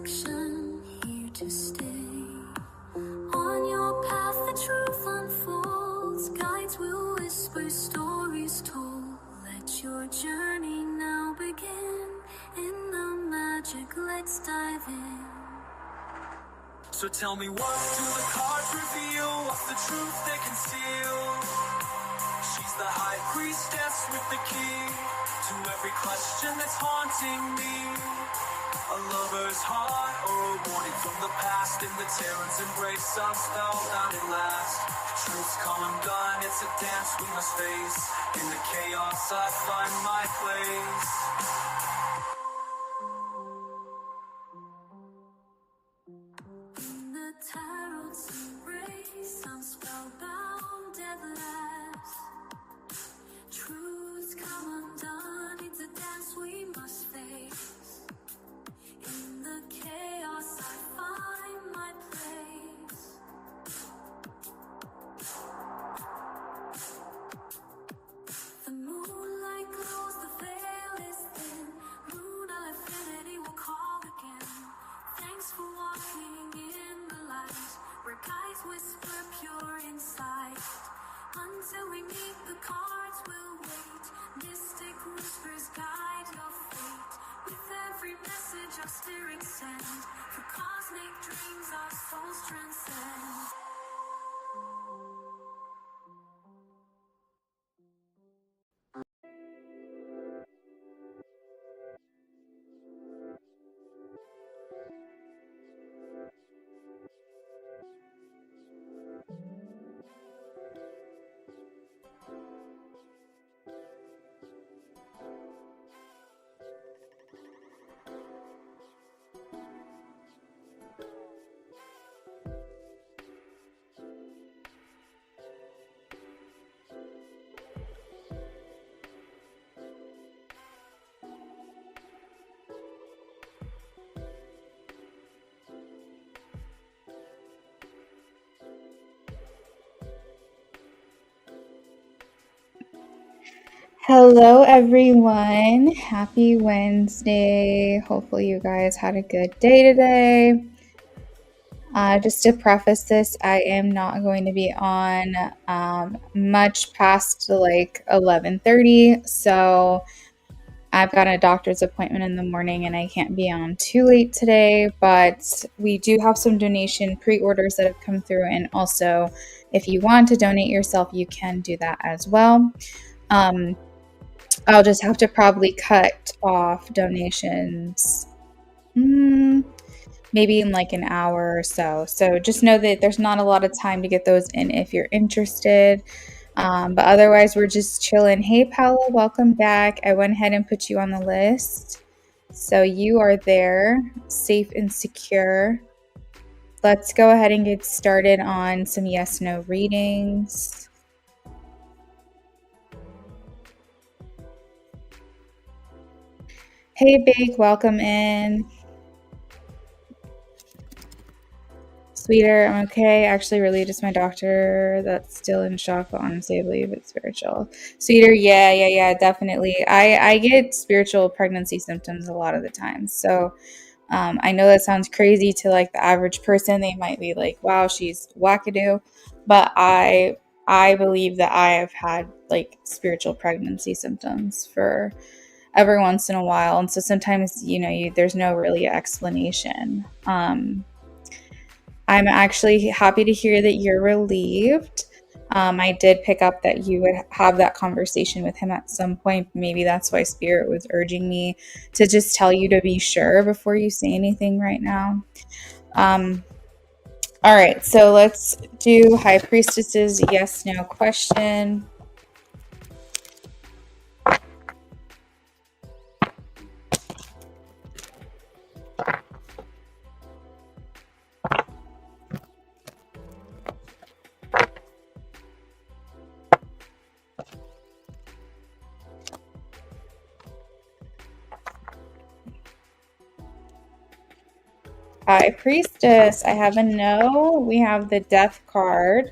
direction, here to stay. On your path, the truth unfolds. Guides will whisper, stories told. Let your journey now begin. In the magic, let's dive in. So tell me, what do the cards reveal? What's the truth they conceal? She's the high priestess with the key to every question that's haunting me. A lover's heart or a warning from the past. In the Terran's embrace, I'm spellbound at last. Truth's come undone, it's a dance we must face. In the chaos, I find my place. In the tarot's embrace, I'm spellbound at last. Truth's come undone, it's a dance we must face. In the chaos, I find my place. The moonlight glows, the veil is thin. Moon of infinity will call again. Thanks for walking in the light, where guides whisper pure insight. Until we meet, the cards will wait. Mystic whispers guide your fate. With every message our spirits send, for cosmic dreams our souls transcend. Hello everyone, happy Wednesday. Hopefully you guys had a good day today. Just to preface this, I am not going to be on much past like 11:30, so I've got a doctor's appointment in the morning and I can't be on too late today, but we do have some donation pre-orders that have come through, and also if you want to donate yourself, you can do that as well. I'll just have to probably cut off donations maybe in like an hour or so. So just know that there's not a lot of time to get those in if you're interested. But otherwise, we're just chilling. Hey, Paula, welcome back. I went ahead and put you on the list. So you are there, safe and secure. Let's go ahead and get started on some yes/no readings. Hey, Big, welcome in. Sweeter, I'm okay. Actually related to my doctor. That's still in shock, but honestly, I believe it's spiritual. Sweeter, yeah, definitely. I get spiritual pregnancy symptoms a lot of the time. So I know that sounds crazy to like the average person. They might be like, wow, she's wackadoo. But I believe that I have had like spiritual pregnancy symptoms for every once in a while. And so sometimes, there's no really explanation. I'm actually happy to hear that you're relieved. I did pick up that you would have that conversation with him at some point. Maybe that's why Spirit was urging me to just tell you to be sure before you say anything right now. All right, so let's do High Priestess's yes/no question. High Priestess, I have a no. We have the Death card.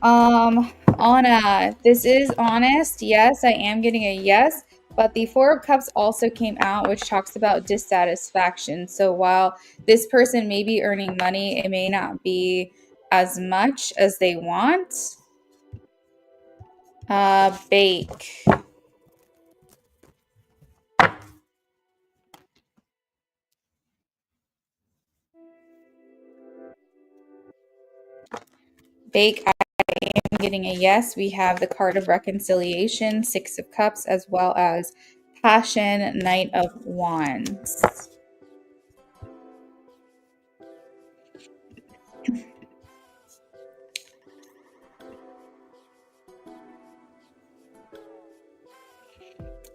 Anna, this is honest. Yes, I am getting a yes, but the Four of Cups also came out, which talks about dissatisfaction. So while this person may be earning money, it may not be as much as they want. Bake. Bake, I am getting a yes. We have the card of reconciliation, Six of Cups, as well as passion, Knight of Wands.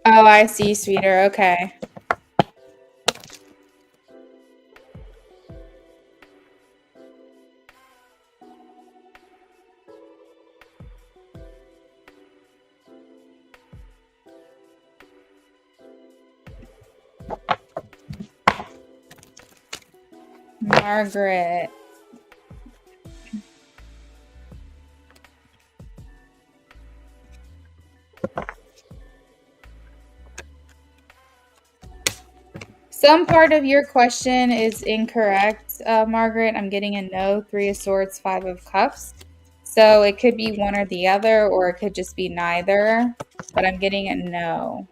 Oh, I see, sweeter. Okay. Margaret. Some part of your question is incorrect, Margaret. I'm getting a no, Three of Swords, Five of Cups. So it could be one or the other, or it could just be neither. But I'm getting a no.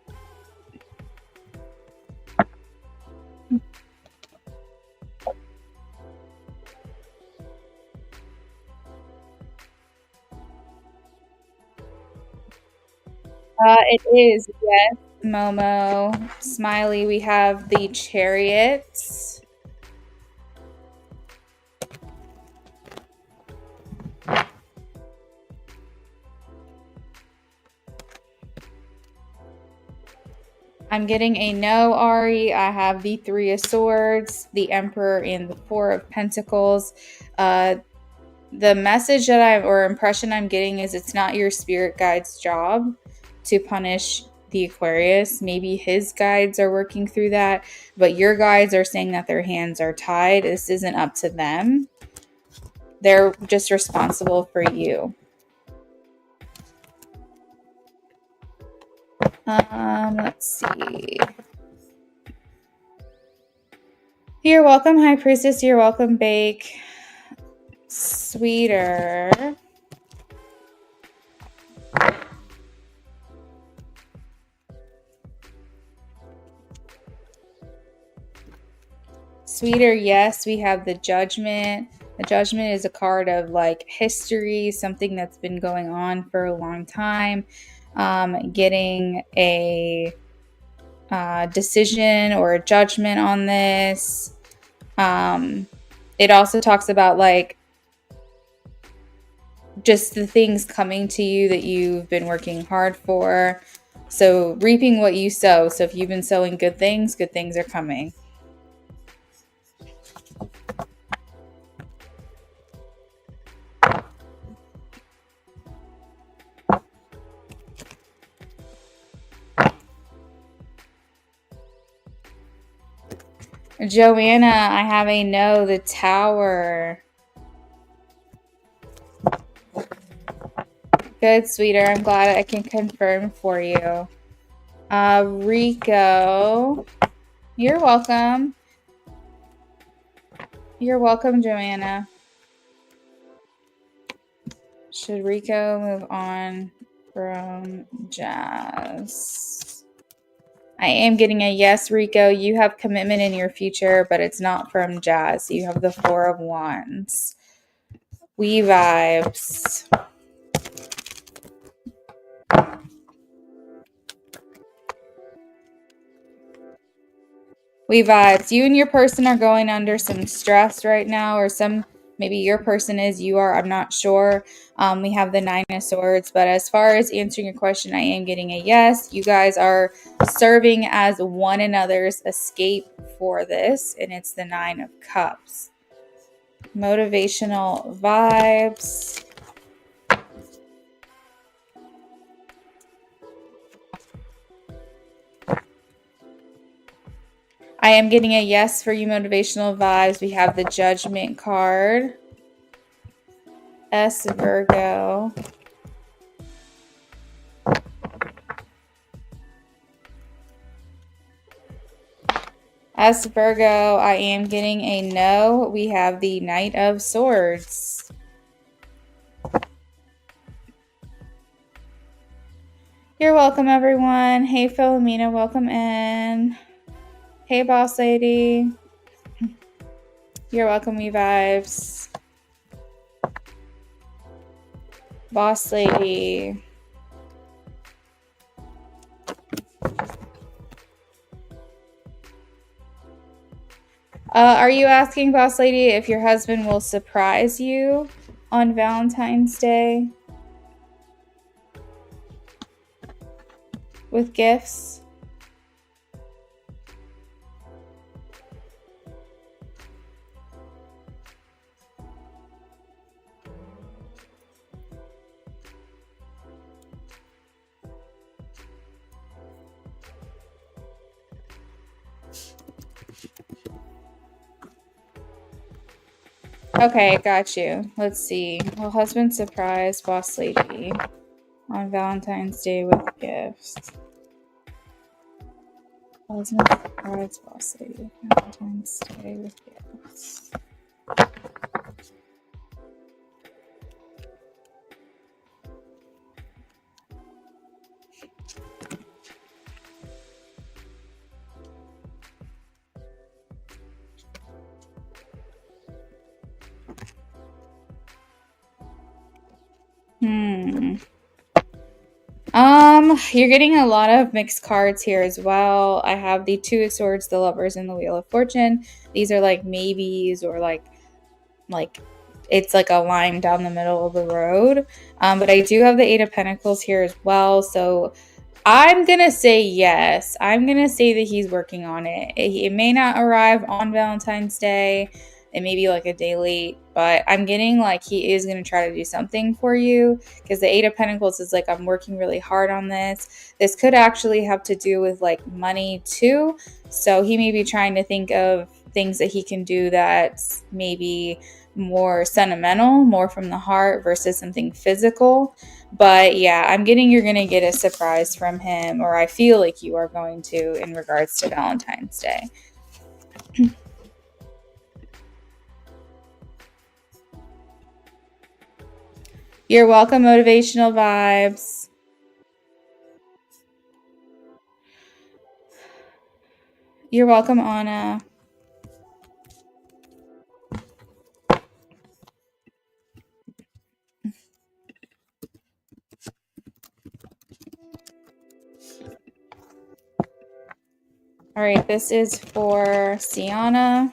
It is, yes, Momo. Smiley, we have the Chariots. I'm getting a no, Ari. I have the Three of Swords, the Emperor, and the Four of Pentacles. The message that or impression I'm getting is it's not your spirit guide's job to punish the Aquarius. Maybe his guides are working through that, but your guides are saying that their hands are tied. This isn't up to them. They're just responsible for you. Let's see. You're welcome, High Priestess. You're welcome, Bake. Sweeter. Sweeter, yes, we have the Judgment. The Judgment is a card of like history, something that's been going on for a long time. Getting a decision or a judgment on this. It also talks about like just the things coming to you that you've been working hard for. So reaping what you sow. So if you've been sowing good things are coming. Joanna, I have a no, the Tower. Good, sweeter. I'm glad I can confirm for you. Rico, you're welcome. You're welcome, Joanna. Should Rico move on from Jazz? I am getting a yes, Rico. You have commitment in your future, but it's not from Jazz. You have the Four of Wands. We vibes. We vibes. You and your person are going under some stress right now, or maybe your person is, you are, I'm not sure. We have the Nine of Swords, but as far as answering your question, I am getting a yes. You guys are serving as one another's escape for this, and it's the Nine of Cups. Motivational vibes. I am getting a yes for you, motivational vibes. We have the Judgment card. S Virgo. S Virgo, I am getting a no. We have the Knight of Swords. You're welcome, everyone. Hey, Philomena, welcome in. Hey, boss lady. You're welcome, we vibes. Boss lady. Are you asking, boss lady, if your husband will surprise you on Valentine's Day with gifts? Okay, got you. Let's see. Will husband surprise boss lady on Valentine's Day with gifts? Husband surprise boss lady Valentine's Day with gifts. You're getting a lot of mixed cards here as well. I have the Two of Swords, the Lovers, and the Wheel of Fortune. These are like maybes, or like it's like a line down the middle of the road. But I do have the Eight of Pentacles here as well. So I'm going to say yes. I'm going to say that he's working on it. It may not arrive on Valentine's Day. It may be like a day late, but I'm getting like he is going to try to do something for you, because the Eight of Pentacles is like, I'm working really hard on this. This could actually have to do with like money too. So he may be trying to think of things that he can do that's maybe more sentimental, more from the heart versus something physical. But yeah, I'm getting you're going to get a surprise from him, or I feel like you are going to, in regards to Valentine's Day. You're welcome, motivational vibes. You're welcome, Anna. All right, this is for Sienna.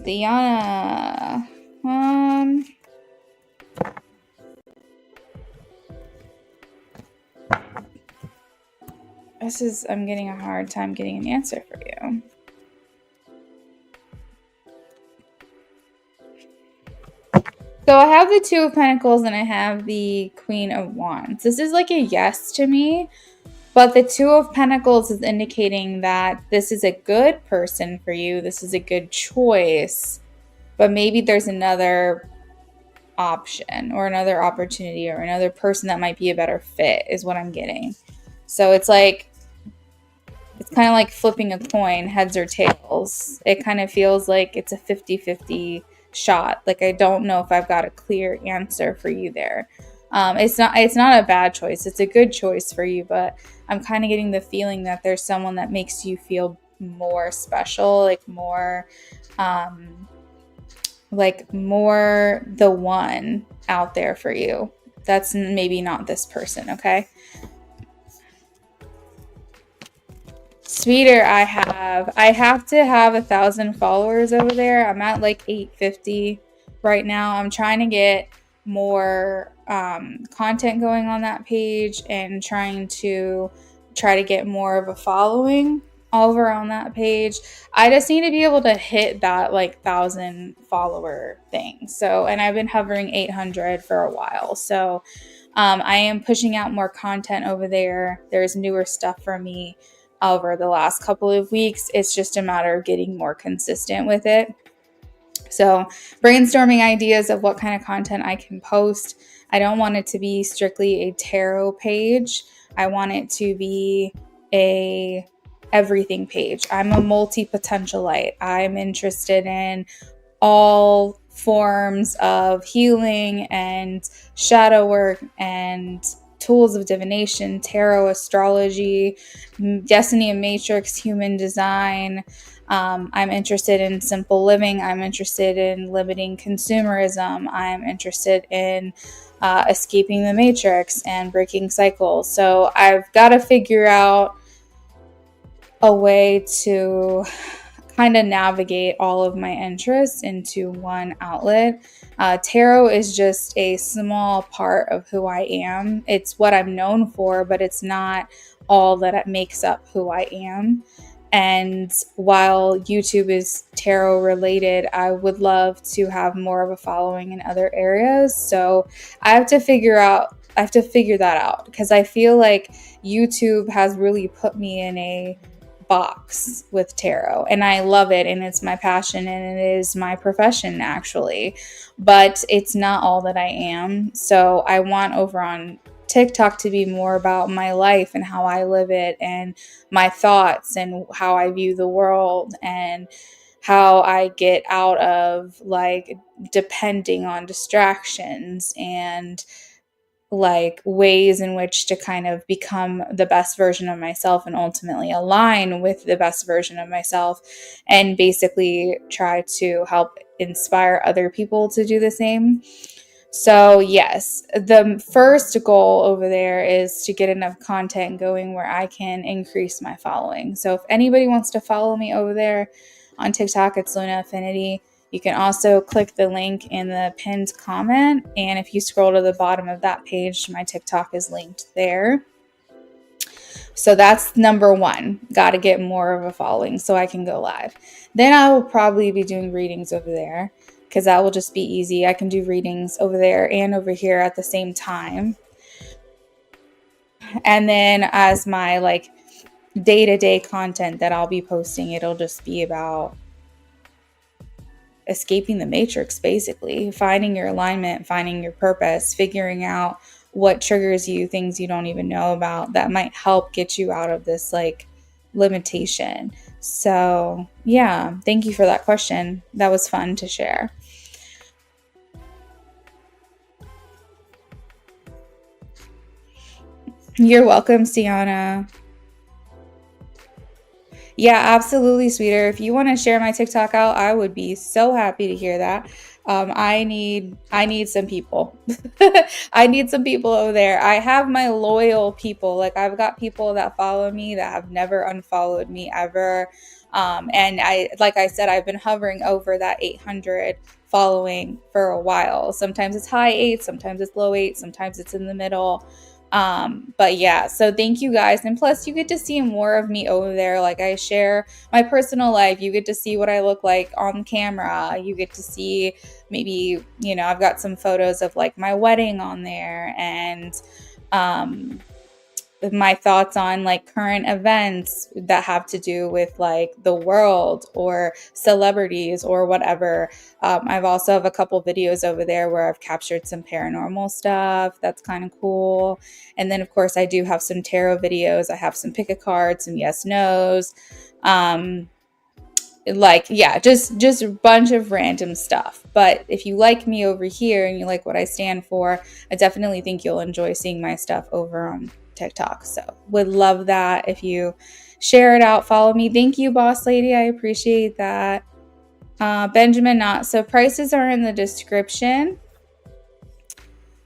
Sienna. I'm getting a hard time getting an answer for you. So I have the Two of Pentacles and I have the Queen of Wands. This is like a yes to me, but the Two of Pentacles is indicating that this is a good person for you. This is a good choice, but maybe there's another option or another opportunity or another person that might be a better fit is what I'm getting. So it's like, it's kind of like flipping a coin, heads or tails. It kind of feels like it's a 50-50 shot. Like, I don't know if I've got a clear answer for you there. It's not a bad choice. It's a good choice for you, but I'm kind of getting the feeling that there's someone that makes you feel more special, like more the one out there for you. That's maybe not this person, okay? Sweeter, I have to have 1,000 followers over there. I'm at like 850 right now. I'm trying to get more content going on that page and try to get more of a following. over on that page. I just need to be able to hit that like 1,000 follower thing. So, and I've been hovering 800 for a while. So, I am pushing out more content over there. There's newer stuff for me over the last couple of weeks. It's just a matter of getting more consistent with it. So, brainstorming ideas of what kind of content I can post. I don't want it to be strictly a tarot page. I want it to be a everything page. I'm a multi-potentialite. I'm interested in all forms of healing and shadow work and tools of divination, tarot, astrology, destiny and matrix, human design. I'm interested in simple living. I'm interested in limiting consumerism. I'm interested in escaping the matrix and breaking cycles. So I've got to figure out a way to kind of navigate all of my interests into one outlet. Tarot is just a small part of who I am. It's what I'm known for, but it's not all that it makes up who I am. And while YouTube is tarot related, I would love to have more of a following in other areas. So I have to figure that out because I feel like YouTube has really put me in a box with tarot, and I love it, and it's my passion, and it is my profession actually, but it's not all that I am. So I want over on TikTok to be more about my life and how I live it and my thoughts and how I view the world and how I get out of like depending on distractions and like ways in which to kind of become the best version of myself and ultimately align with the best version of myself and basically try to help inspire other people to do the same. So yes, the first goal over there is to get enough content going where I can increase my following. So if anybody wants to follow me over there on TikTok, it's Luna Affinity. You can also click the link in the pinned comment. And if you scroll to the bottom of that page, my TikTok is linked there. So that's number one. Got to get more of a following so I can go live. Then I will probably be doing readings over there because that will just be easy. I can do readings over there and over here at the same time. And then as my like day-to-day content that I'll be posting, it'll just be about escaping the matrix, basically finding your alignment, finding your purpose, figuring out what triggers you, things you don't even know about that might help get you out of this like limitation. So yeah, thank you for that question. That was fun to share. You're welcome, Sienna. Yeah, absolutely, sweeter. If you want to share my TikTok out, I would be so happy to hear that. I need some people. I need some people over there. I have my loyal people. Like I've got people that follow me that have never unfollowed me ever. And like I said, I've been hovering over that 800 following for a while. Sometimes it's high 8, sometimes it's low 8, sometimes it's in the middle. But yeah, so thank you guys. And plus you get to see more of me over there. Like I share my personal life. You get to see what I look like on camera. You get to see maybe, I've got some photos of like my wedding on there and, my thoughts on like current events that have to do with like the world or celebrities or whatever. I've also have a couple videos over there where I've captured some paranormal stuff. That's kind of cool. And then of course I do have some tarot videos. I have some pick a card, some yes nos. Just a bunch of random stuff. But if you like me over here and you like what I stand for, I definitely think you'll enjoy seeing my stuff over on TikTok. So would love that if you share it out, follow me. Thank you, boss lady. I appreciate that. Benjamin, not so prices are in the description.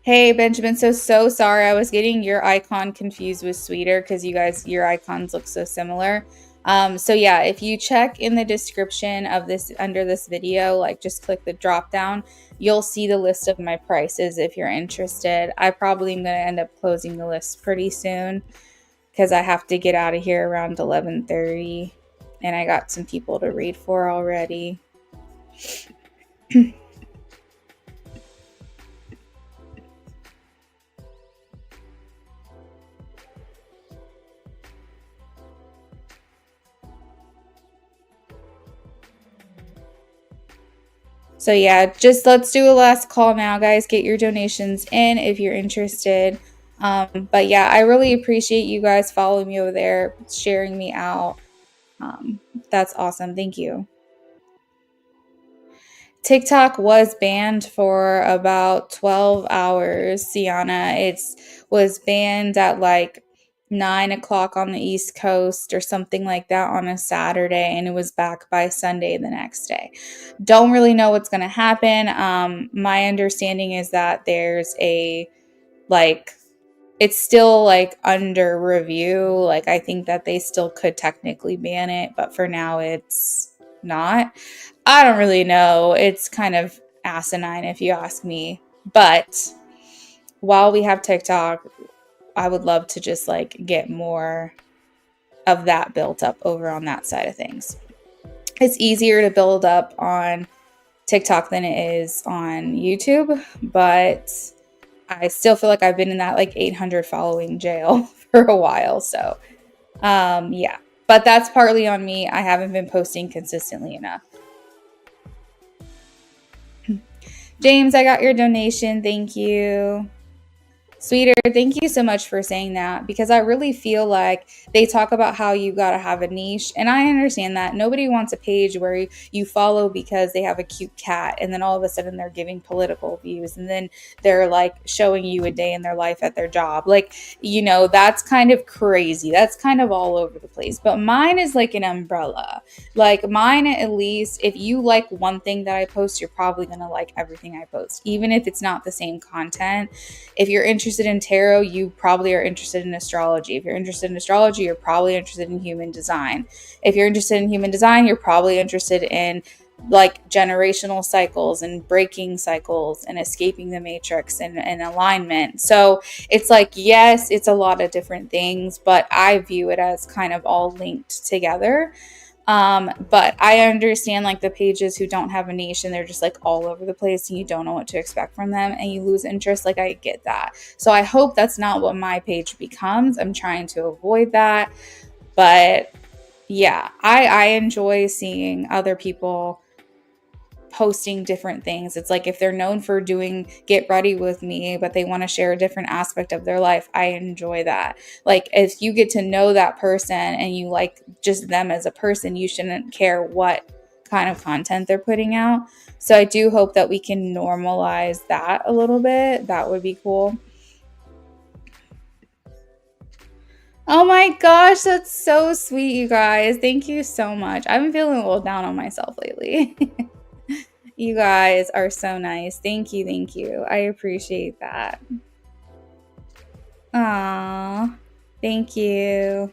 Hey, Benjamin, so sorry. I was getting your icon confused with Sweeter because your icons look so similar. So yeah, if you check in the description of this under this video, like just click the drop down, you'll see the list of my prices if you're interested. I probably am going to end up closing the list pretty soon. because I have to get out of here around 11:30, and I got some people to read for already. So yeah, just let's do a last call now, guys. Get your donations in if you're interested. But yeah, I really appreciate you guys following me over there, sharing me out. That's awesome. Thank you. TikTok was banned for about 12 hours, Sienna. It was banned at like 9 o'clock on the East Coast or something like that on a Saturday, and it was back by Sunday the next day. Don't really know what's going to happen. My understanding is that there's a like it's still like under review. Like I think that they still could technically ban it, but for now it's not. I don't really know. It's kind of asinine if you ask me. But while we have TikTok, I would love to just like get more of that built up over on that side of things. It's easier to build up on TikTok than it is on YouTube, but I still feel like I've been in that like 800 following jail for a while. So, yeah, but that's partly on me. I haven't been posting consistently enough. James, I got your donation. Thank you. Sweeter, thank you so much for saying that, because I really feel like they talk about how you got to have a niche. And I understand that nobody wants a page where you follow because they have a cute cat and then all of a sudden they're giving political views and then they're like showing you a day in their life at their job. Like, you know, that's kind of crazy. That's kind of all over the place. But mine is like an umbrella. Like mine, at least, if you like one thing that I post, you're probably going to like everything I post, even if it's not the same content. If you're interested in tarot, you probably are interested in astrology. If you're interested in astrology, you're probably interested in human design. If you're interested in human design, you're probably interested in like generational cycles and breaking cycles and escaping the matrix and alignment. So it's like, yes, it's a lot of different things, but I view it as kind of all linked together. But I understand like the pages who don't have a niche and they're just like all over the place and you don't know what to expect from them and you lose interest. Like I get that. So I hope that's not what my page becomes. I'm trying to avoid that. But yeah, I enjoy seeing other people posting different things. It's like if they're known for doing get ready with me, but they want to share a different aspect of their life, I enjoy that. Like if you get to know that person and you like just them as a person, you shouldn't care what kind of content they're putting out. So I do hope that we can normalize that a little bit. That would be cool. Oh my gosh, that's so sweet, you guys. Thank you so much. I've been feeling a little down on myself lately. You guys are so nice. Thank you. Thank you. I appreciate that. Aww. Thank you.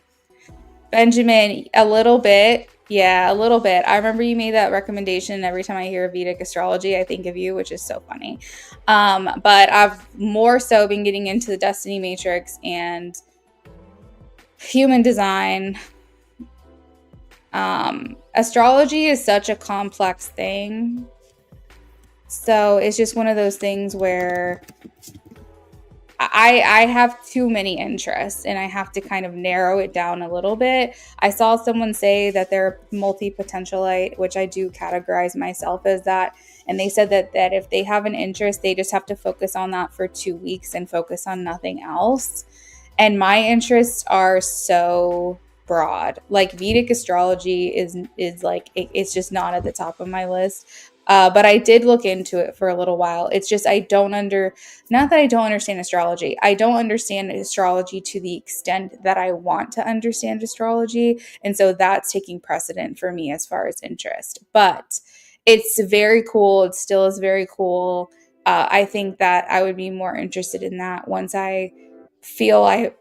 Benjamin, a little bit. Yeah, a little bit. I remember you made that recommendation. Every time I hear of Vedic astrology, I think of you, which is so funny. But I've more so been getting into the Destiny Matrix and human design. Astrology is such a complex thing. So it's just one of those things where I have too many interests and I have to kind of narrow it down a little bit. I saw someone say that they're multi-potentialite, which I do categorize myself as that. And they said that if they have an interest, they just have to focus on that for 2 weeks and focus on nothing else. And my interests are so broad. Like Vedic astrology is like it's just not at the top of my list. But I did look into it for a little while. It's just not that I don't understand astrology. I don't understand astrology to the extent that I want to understand astrology. And so that's taking precedent for me as far as interest. But it's very cool. It still is very cool. I think that I would be more interested in that once I feel I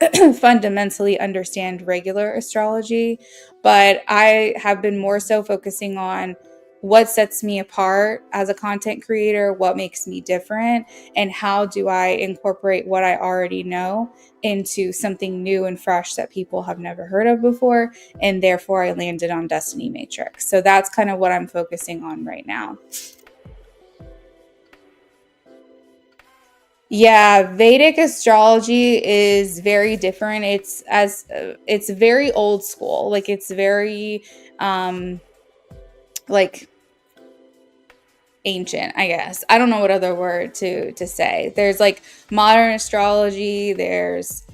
fundamentally understand regular astrology. But I have been more so focusing on what sets me apart as a content creator, what makes me different, and how do I incorporate what I already know into something new and fresh that people have never heard of before. And therefore, I landed on Destiny Matrix. So that's kind of what I'm focusing on right now. Yeah, Vedic astrology is very different. It's very old school. Like it's very like ancient, I guess. I don't know what other word to say. There's like modern astrology, there's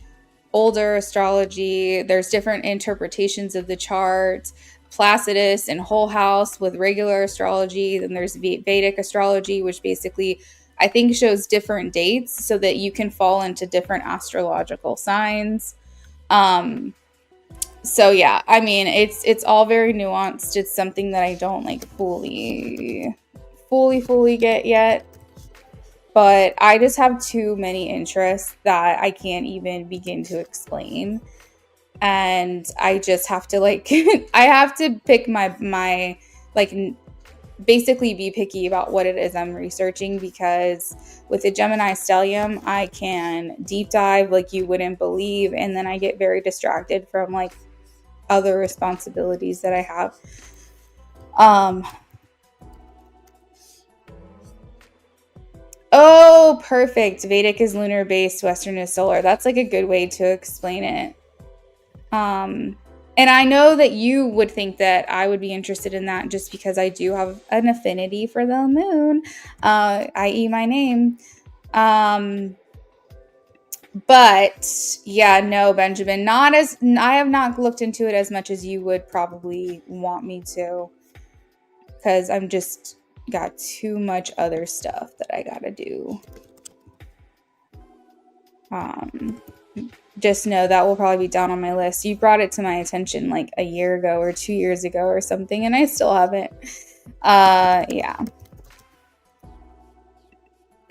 older astrology, there's different interpretations of the chart. Placidus and whole house with regular astrology, then there's Vedic astrology, which basically I think shows different dates so that you can fall into different astrological signs. So yeah, I mean it's all very nuanced. It's something that I don't like fully get yet, but I just have too many interests that I can't even begin to explain. And I just have to like I have to pick my like basically be picky about what it is I'm researching, because with the Gemini stellium I can deep dive like you wouldn't believe, and then I get very distracted from like other responsibilities that I have. Oh, perfect. Vedic is lunar based, Western is solar. That's like a good way to explain it. And I know that you would think that I would be interested in that just because I do have an affinity for the moon, i.e. my name. But yeah, no, Benjamin, I have not looked into it as much as you would probably want me to, because I'm just got too much other stuff that I gotta do. Just know that will probably be down on my list. You brought it to my attention like a year ago or 2 years ago or something, and I still haven't. Yeah.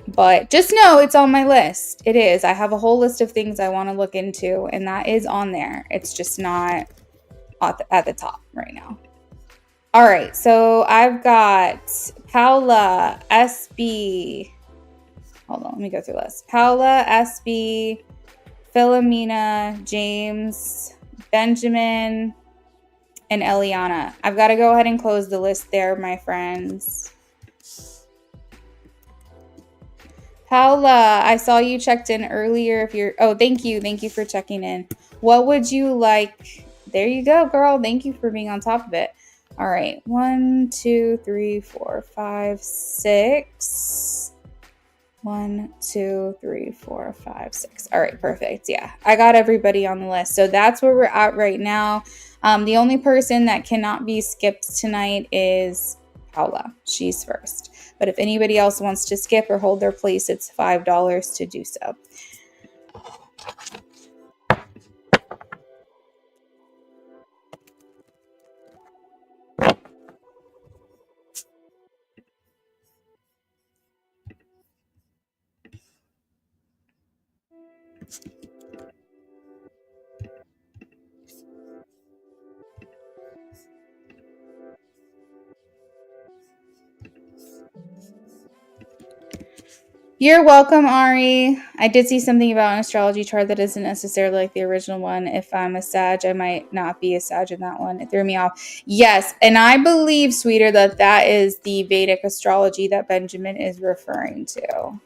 But just know it's on my list. It is. I have a whole list of things I want to look into, and that is on there. It's just not at the top right now. All right, so I've got Paula, SB. Hold on, let me go through the list. Paula, SB, Philomena, James, Benjamin, and Eliana. I've got to go ahead and close the list there, my friends. Paula, I saw you checked in earlier. Thank you for checking in. What would you like? There you go, girl. Thank you for being on top of it. All right, 1, 2, 3, 4, 5, 6. 1, 2, 3, 4, 5, 6. All right, perfect. Yeah, I got everybody on the list. So that's where we're at right now. The only person that cannot be skipped tonight is Paula. She's first. But if anybody else wants to skip or hold their place, it's $5 to do so. You're welcome, Ari. I did see something about an astrology chart that isn't necessarily like the original one. If I'm a Sag, I might not be a Sag in that one. It threw me off. Yes, and I believe, sweeter, that is the Vedic astrology that Benjamin is referring to.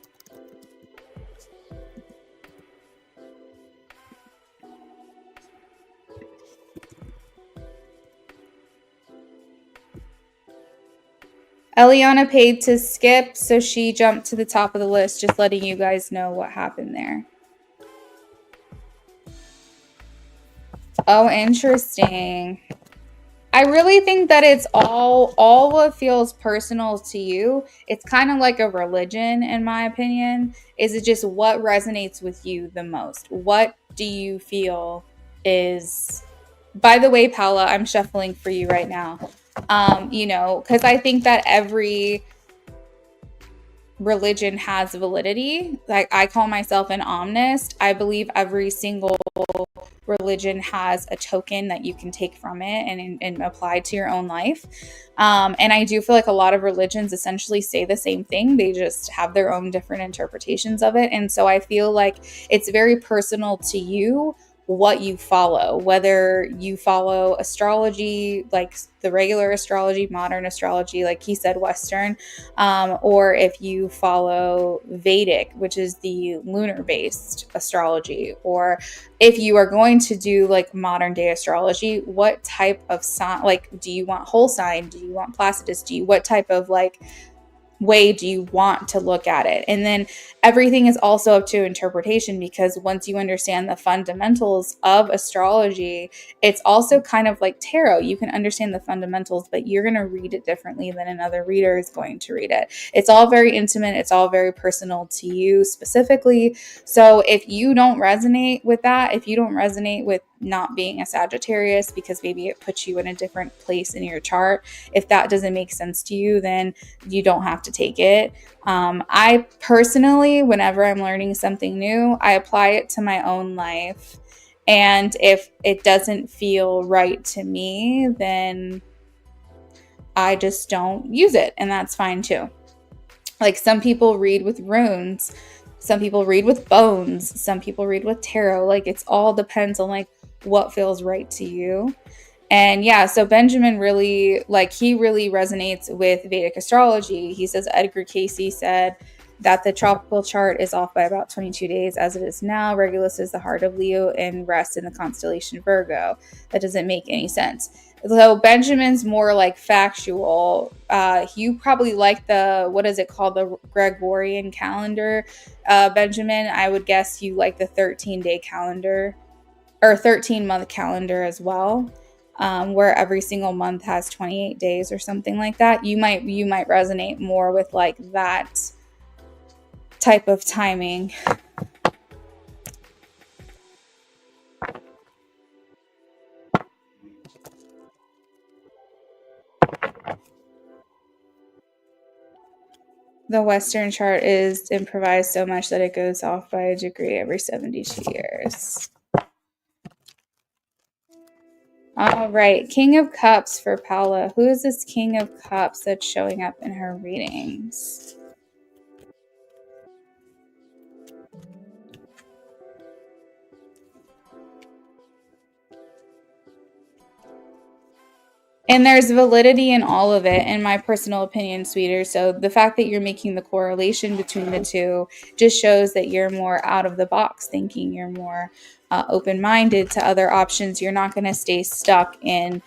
Eliana paid to skip, so she jumped to the top of the list, just letting you guys know what happened there. Oh, interesting. I really think that it's all what feels personal to you. It's kind of like a religion, in my opinion. Is it just what resonates with you the most? What do you feel is... By the way, Paula, I'm shuffling for you right now. Because I think that every religion has validity. Like, I call myself an omnist. I believe every single religion has a token that you can take from it and apply to your own life. And I do feel like a lot of religions essentially say the same thing. They just have their own different interpretations of it. And so I feel like it's very personal to you what you follow, whether you follow astrology, like the regular astrology, modern astrology, like he said, Western, or if you follow Vedic, which is the lunar based astrology, or if you are going to do like modern day astrology, what type of sign, like, do you want whole sign? Do you want Placidus? What type of like way do you want to look at it? And then everything is also up to interpretation, because once you understand the fundamentals of astrology, it's also kind of like tarot. You can understand the fundamentals, but you're going to read it differently than another reader is going to read it. It's all very intimate. It's all very personal to you specifically. So if you don't resonate with that, if you don't resonate with not being a Sagittarius because maybe it puts you in a different place in your chart, if that doesn't make sense to you, then you don't have to take it. I personally, whenever I'm learning something new, I apply it to my own life. And if it doesn't feel right to me, then I just don't use it. And that's fine too. Like some people read with runes, some people read with bones, some people read with tarot. Like it's all depends on like what feels right to you. And yeah, so Benjamin really, like, he really resonates with Vedic astrology. He says Edgar Cayce said that the tropical chart is off by about 22 days as it is now. Regulus is the heart of Leo and rests in the constellation Virgo. That doesn't make any sense. So Benjamin's more like factual. You probably like the, what is it called? The Gregorian calendar. Benjamin, I would guess you like the 13-day calendar or 13-month calendar as well. Where every single month has 28 days or something like that. You might resonate more with like that type of timing. The Western chart is improvised so much that it goes off by a degree every 72 years. All right, King of Cups for Paula. Who is this King of Cups that's showing up in her readings? And there's validity in all of it, in my personal opinion, sweeter. So the fact that you're making the correlation between the two just shows that you're more out of the box thinking. You're more open-minded to other options. You're not going to stay stuck in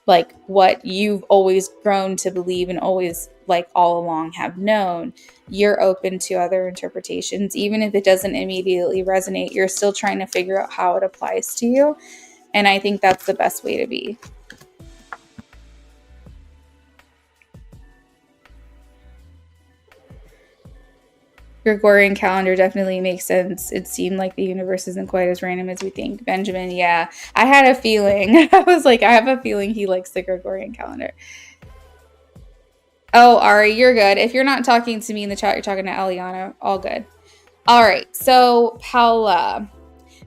like what you've always grown to believe and always like all along have known. You're open to other interpretations. Even if it doesn't immediately resonate, you're still trying to figure out how it applies to you. And I think that's the best way to be. Gregorian calendar definitely makes sense. It seemed like the universe isn't quite as random as we think. Benjamin, yeah. I had a feeling. I was like, I have a feeling he likes the Gregorian calendar. Oh, Ari, you're good. If you're not talking to me in the chat, you're talking to Eliana. All good. All right. So, Paula,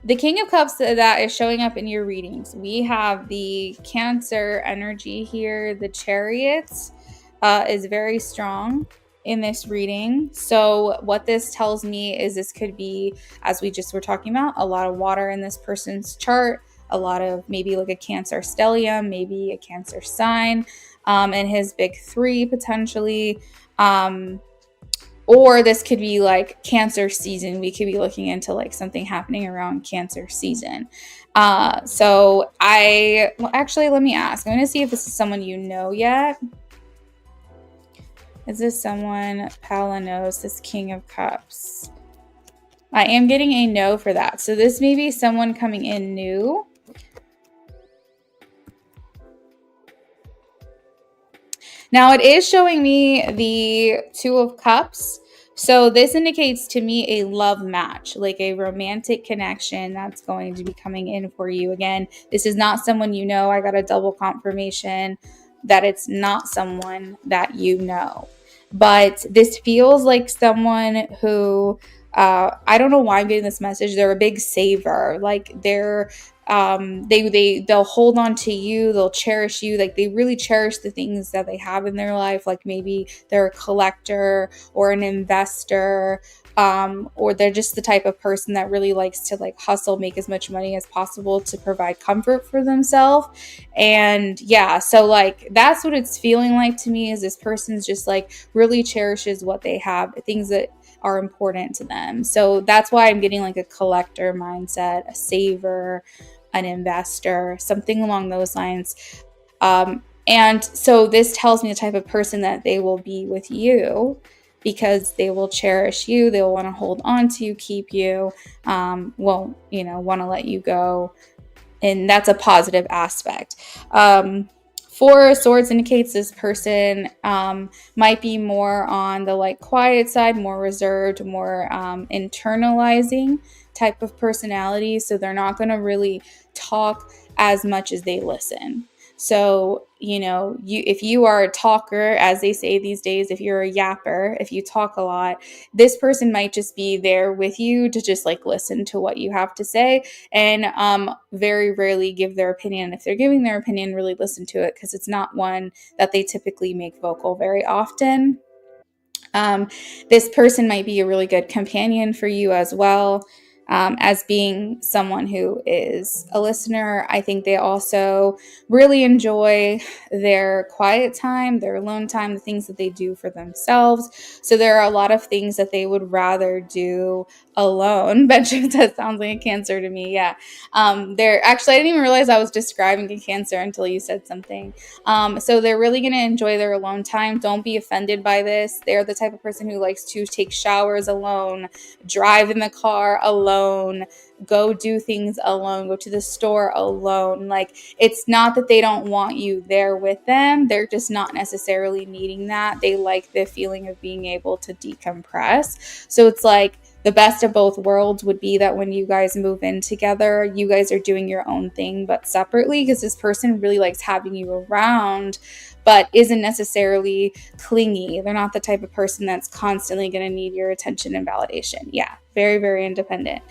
the King of Cups that is showing up in your readings, we have the Cancer energy here. The Chariot is very strong in this reading. So what this tells me is this could be, as we just were talking about, a lot of water in this person's chart, a lot of maybe like a Cancer stellium, maybe a Cancer sign, and his big three potentially. Or this could be like Cancer season. We could be looking into like something happening around Cancer season. So actually, let me ask. I'm going to see if this is someone you know yet. Is this someone Paula knows, this King of Cups? I am getting a no for that. So this may be someone coming in new. Now it is showing me the Two of Cups. So this indicates to me a love match, like a romantic connection that's going to be coming in for you. Again, this is not someone you know. I got a double confirmation that it's not someone that you know. But this feels like someone who, I don't know why I'm getting this message. They're a big saver. Like they're they'll hold on to you, they'll cherish you, like they really cherish the things that they have in their life, like maybe they're a collector or an investor, or they're just the type of person that really likes to like hustle, make as much money as possible to provide comfort for themselves. And yeah, so like that's what it's feeling like to me, is this person's just like really cherishes what they have, things that are important to them. So that's why I'm getting like a collector mindset, a saver, an investor, something along those lines. And so this tells me the type of person that they will be with you, because they will cherish you, they'll want to hold on to you, keep you, won't, want to let you go. And that's a positive aspect. 4 of Swords indicates this person might be more on the like quiet side, more reserved, more internalizing type of personality. So they're not going to really talk as much as they listen. So, if you are a talker, as they say these days, if you're a yapper, if you talk a lot, this person might just be there with you to just like listen to what you have to say, and very rarely give their opinion. If they're giving their opinion, really listen to it, because it's not one that they typically make vocal very often. This person might be a really good companion for you as well. As being someone who is a listener, I think they also really enjoy their quiet time, their alone time, the things that they do for themselves. So there are a lot of things that they would rather do alone. Benjamin, that sounds like a Cancer to me. Yeah. They're actually, I didn't even realize I was describing a Cancer until you said something. So they're really going to enjoy their alone time. Don't be offended by this. They're the type of person who likes to take showers alone, drive in the car alone, go do things alone, go to the store alone. Like, it's not that they don't want you there with them. They're just not necessarily needing that. They like the feeling of being able to decompress. So it's like, the best of both worlds would be that when you guys move in together, you guys are doing your own thing, but separately, because this person really likes having you around, but isn't necessarily clingy. They're not the type of person that's constantly going to need your attention and validation. Yeah, very, very independent.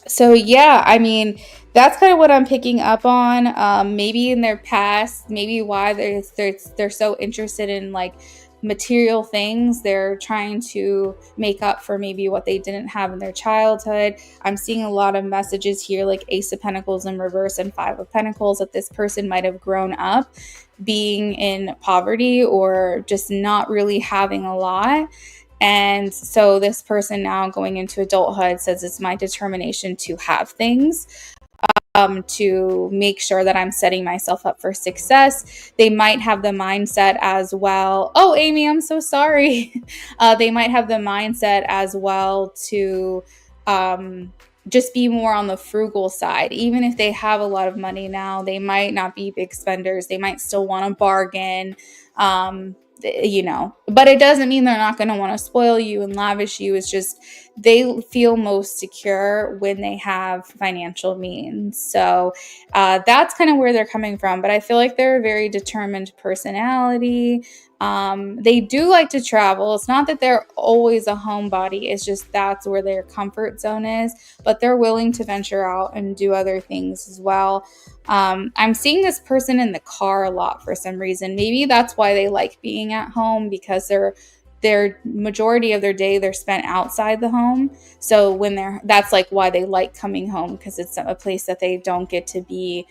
So yeah, I mean, that's kind of what I'm picking up on. Maybe in their past, maybe why they're so interested in like material things. They're trying to make up for maybe what they didn't have in their childhood. I'm seeing a lot of messages here, like Ace of Pentacles in reverse and 5 of Pentacles, that this person might have grown up being in poverty or just not really having a lot. And so this person now going into adulthood says, it's my determination to have things, to make sure that I'm setting myself up for success. They might have the mindset as well. Oh, Amy, I'm so sorry. They might have the mindset as well to just be more on the frugal side. Even if they have a lot of money now, they might not be big spenders. They might still want to bargain. But it doesn't mean they're not going to want to spoil you and lavish you. It's just they feel most secure when they have financial means. So that's kind of where they're coming from. But I feel like they're a very determined personality. They do like to travel. It's not that they're always a homebody. It's just that's where their comfort zone is. But they're willing to venture out and do other things as well. I'm seeing this person in the car a lot for some reason. Maybe that's why they like being at home, because their majority of their day they're spent outside the home. So that's like why they like coming home, because it's a place that they don't get to be,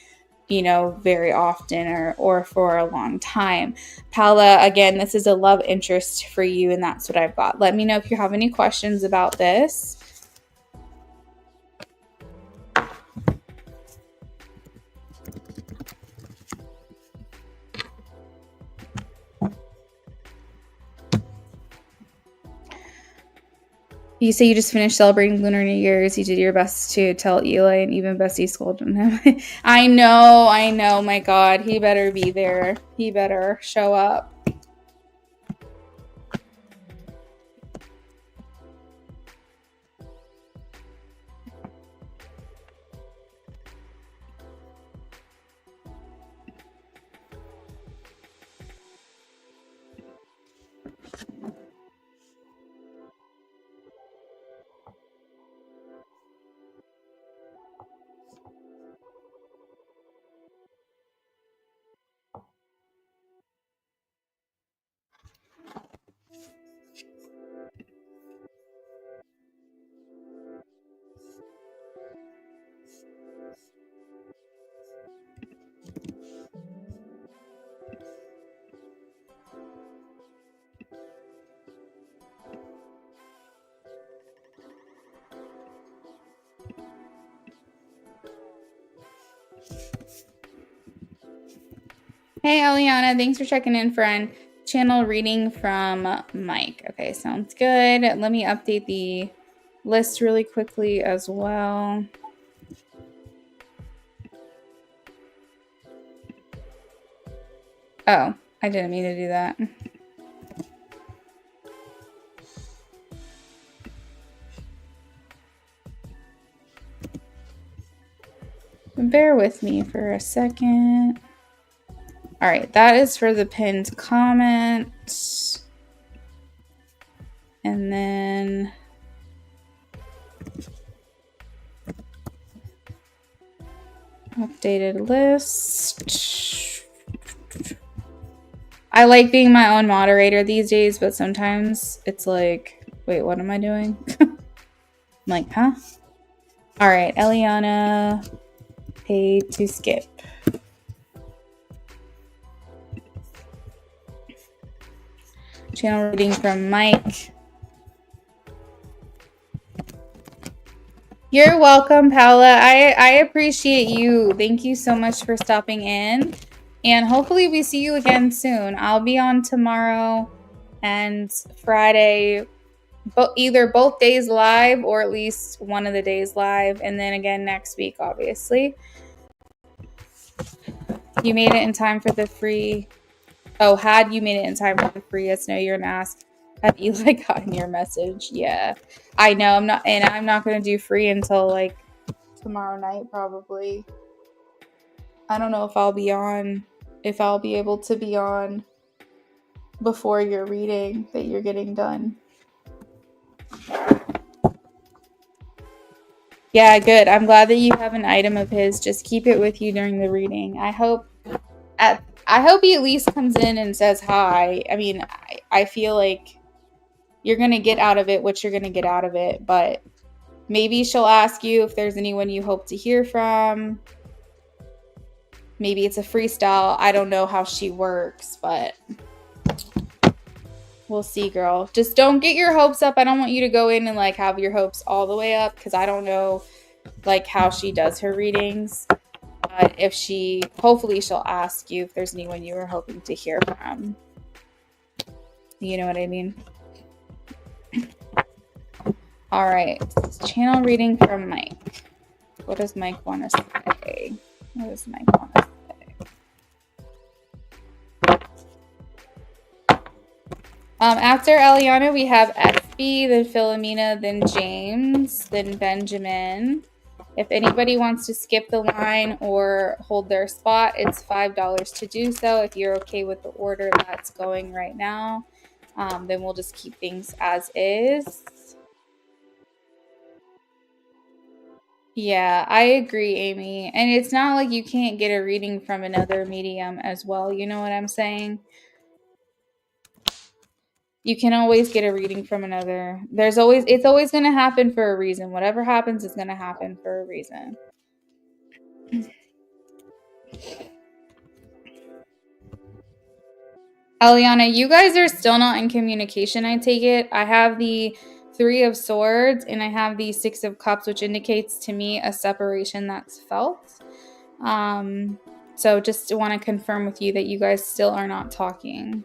very often or for a long time. Paula, again, this is a love interest for you, and that's what I've got. Let me know if you have any questions about this. You say you just finished celebrating Lunar New Year's. You did your best to tell Eli, and even Bessie scolded him. I know. My God, he better be there. He better show up. Hey, Eliana, thanks for checking in, friend. Channel reading from Mike. Okay, sounds good. Let me update the list really quickly as well. Oh, I didn't mean to do that. Bear with me for a second. All right, that is for the pinned comment. And then updated list. I like being my own moderator these days, but sometimes it's like, wait, what am I doing? I'm like, huh? All right, Eliana, paid to skip. Channel reading from Mike. You're welcome, Paula. I appreciate you. Thank you so much for stopping in. And hopefully we see you again soon. I'll be on tomorrow and Friday, but either both days live or at least one of the days live. And then again next week, obviously. You made it in time for the free. Oh, had you made it in time for the free? Yes, no, you're gonna ask. Have Eli gotten your message? Yeah, I know. I'm not gonna do free until like tomorrow night probably. I don't know if I'll be able to be on before your reading that you're getting done. Yeah, good. I'm glad that you have an item of his. Just keep it with you during the reading. I hope he at least comes in and says hi. I mean, I feel like you're going to get out of it what you're going to get out of it, but maybe she'll ask you if there's anyone you hope to hear from. Maybe it's a freestyle. I don't know how she works, but we'll see, girl. Just don't get your hopes up. I don't want you to go in and like have your hopes all the way up because I don't know like how she does her readings. But hopefully she'll ask you if there's anyone you were hoping to hear from. You know what I mean? All right, channel reading from Mike. What does Mike want to say? After Eliana, we have SB, then Philomena, then James, then Benjamin. If anybody wants to skip the line or hold their spot, it's $5 to do so. If you're okay with the order that's going right now, then we'll just keep things as is. Yeah, I agree, Amy. And it's not like you can't get a reading from another medium as well. You know what I'm saying? You can always get a reading from another. It's always going to happen for a reason. Whatever happens is going to happen for a reason. Eliana, you guys are still not in communication, I take it. I have the 3 of Swords and I have the 6 of Cups, which indicates to me a separation that's felt. So just want to confirm with you that you guys still are not talking.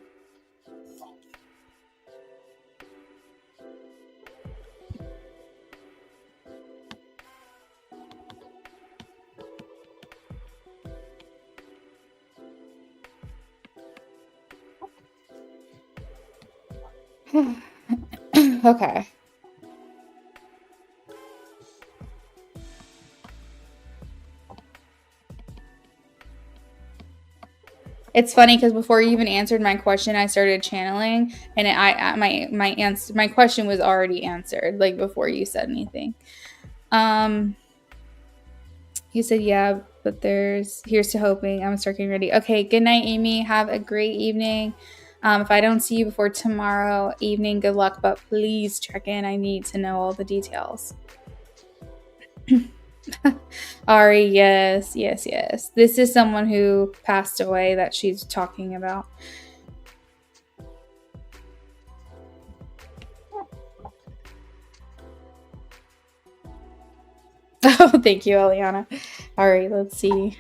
Okay. It's funny because before you even answered my question, I started channeling, and my question was already answered, like before you said anything. You said yeah, but here's to hoping. I'm starting ready. Okay, good night, Amy. Have a great evening. If I don't see you before tomorrow evening, good luck, but please check in. I need to know all the details. Ari, yes. This is someone who passed away that she's talking about. Oh, thank you, Eliana. All right, let's see.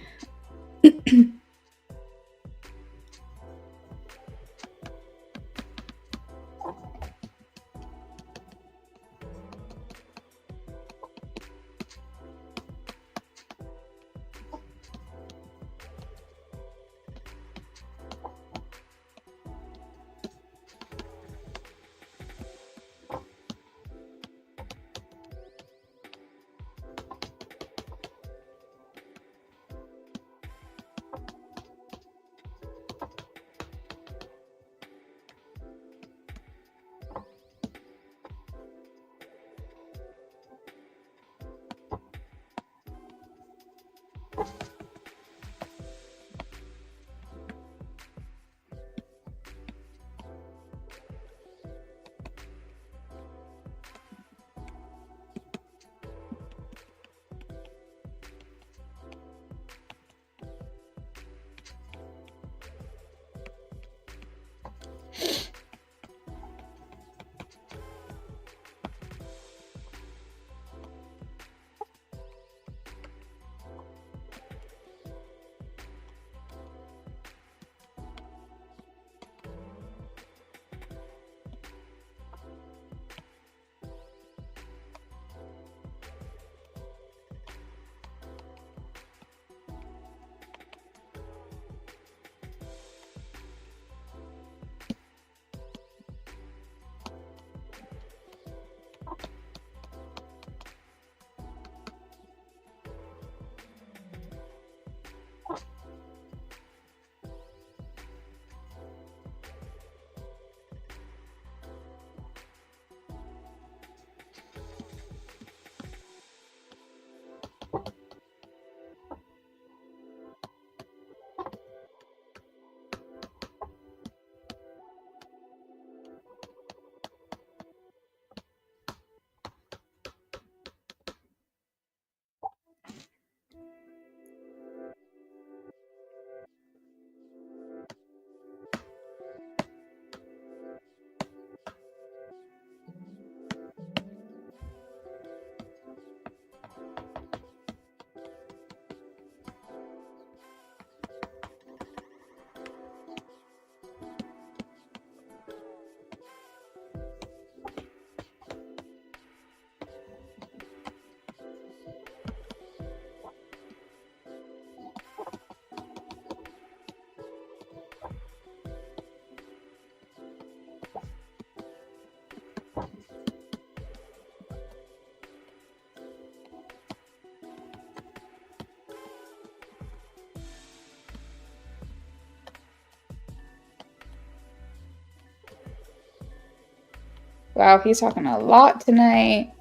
Wow, he's talking a lot tonight.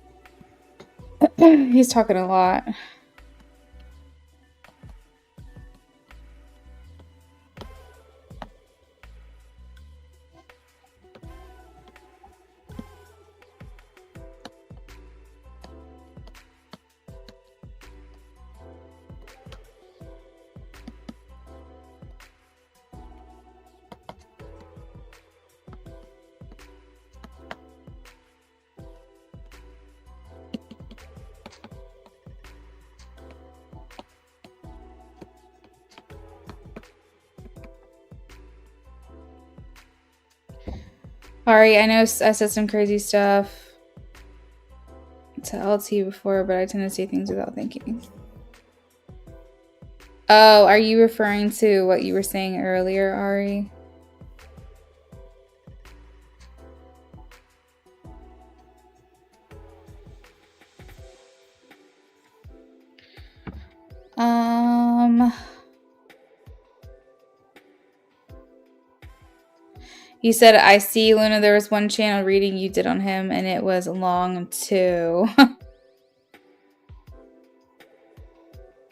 He's talking a lot. Ari, I know I said some crazy stuff to LT before, but I tend to say things without thinking. Oh, are you referring to what you were saying earlier, Ari? You said, I see, Luna, there was one channel reading you did on him, and it was long too.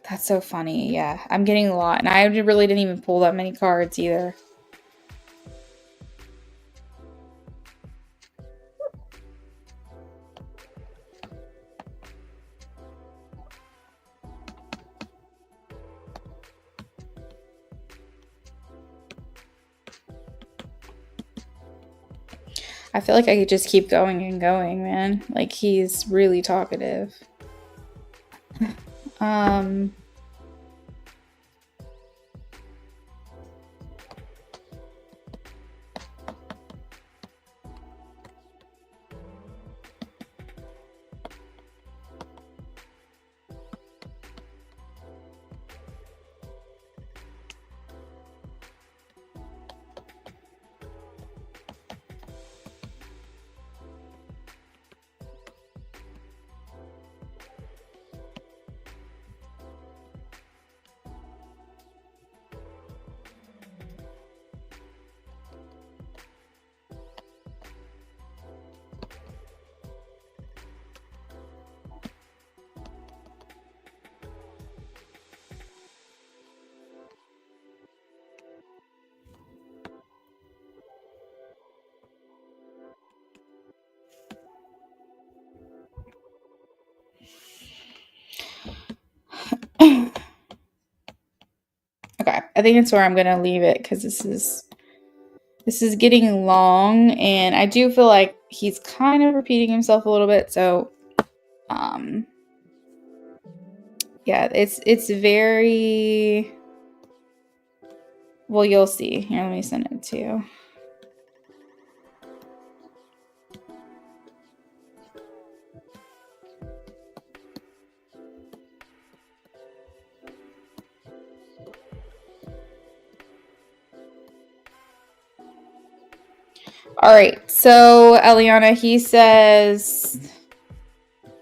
That's so funny. Yeah, I'm getting a lot, and I really didn't even pull that many cards either. I feel like I could just keep going and going, man. Like, he's really talkative. Okay, I think it's where I'm gonna leave it because this is getting long, and I do feel like he's kind of repeating himself a little bit. So, yeah, it's very well. You'll see. Here, let me send it to you. All right, so Eliana, he says,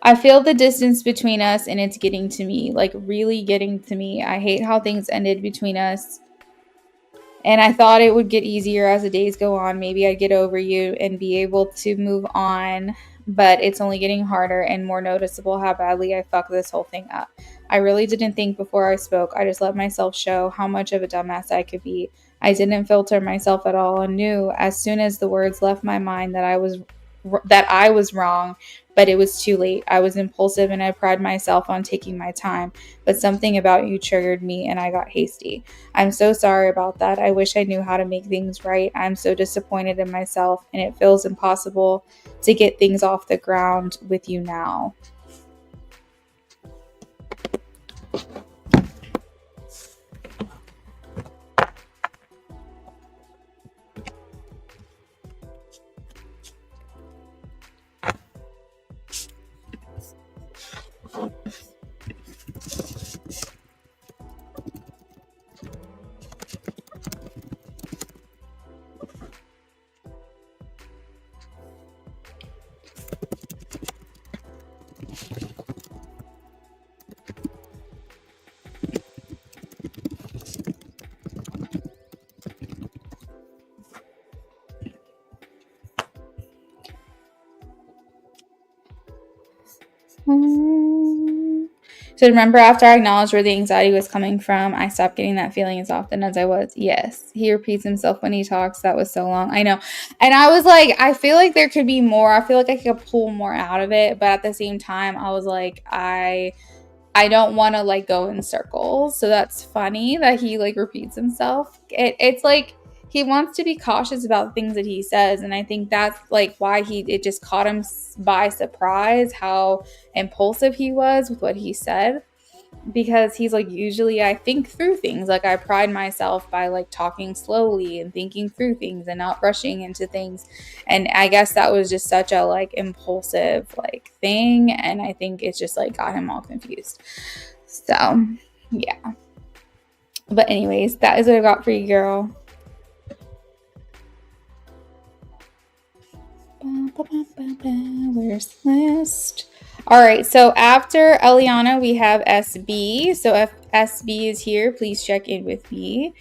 I feel the distance between us and it's getting to me, like really getting to me. I hate how things ended between us. And I thought it would get easier as the days go on. Maybe I'd get over you and be able to move on. But it's only getting harder and more noticeable how badly I fucked this whole thing up. I really didn't think before I spoke. I just let myself show how much of a dumbass I could be. I didn't filter myself at all and knew as soon as the words left my mind that I was wrong, but it was too late. I was impulsive and I pride myself on taking my time, but something about you triggered me and I got hasty. I'm so sorry about that. I wish I knew how to make things right. I'm so disappointed in myself and it feels impossible to get things off the ground with you now. So remember, after I acknowledged where the anxiety was coming from, I stopped getting that feeling as often as I was. Yes, he repeats himself when he talks. That was so long. I know. And I was like, I feel like there could be more. I feel like I could pull more out of it. But at the same time, I was like, I don't want to like go in circles. So that's funny that he like repeats himself. It's like he wants to be cautious about things that he says, and I think that's like why it just caught him by surprise how impulsive he was with what he said, because he's like, usually I think through things. Like I pride myself by like talking slowly and thinking through things and not rushing into things, and I guess that was just such a like impulsive like thing, and I think it's just like got him all confused. So yeah, but anyways, that is what I got for you, girl. Where's the list? All right, so after Eliana, we have SB. So if SB is here, please check in with me.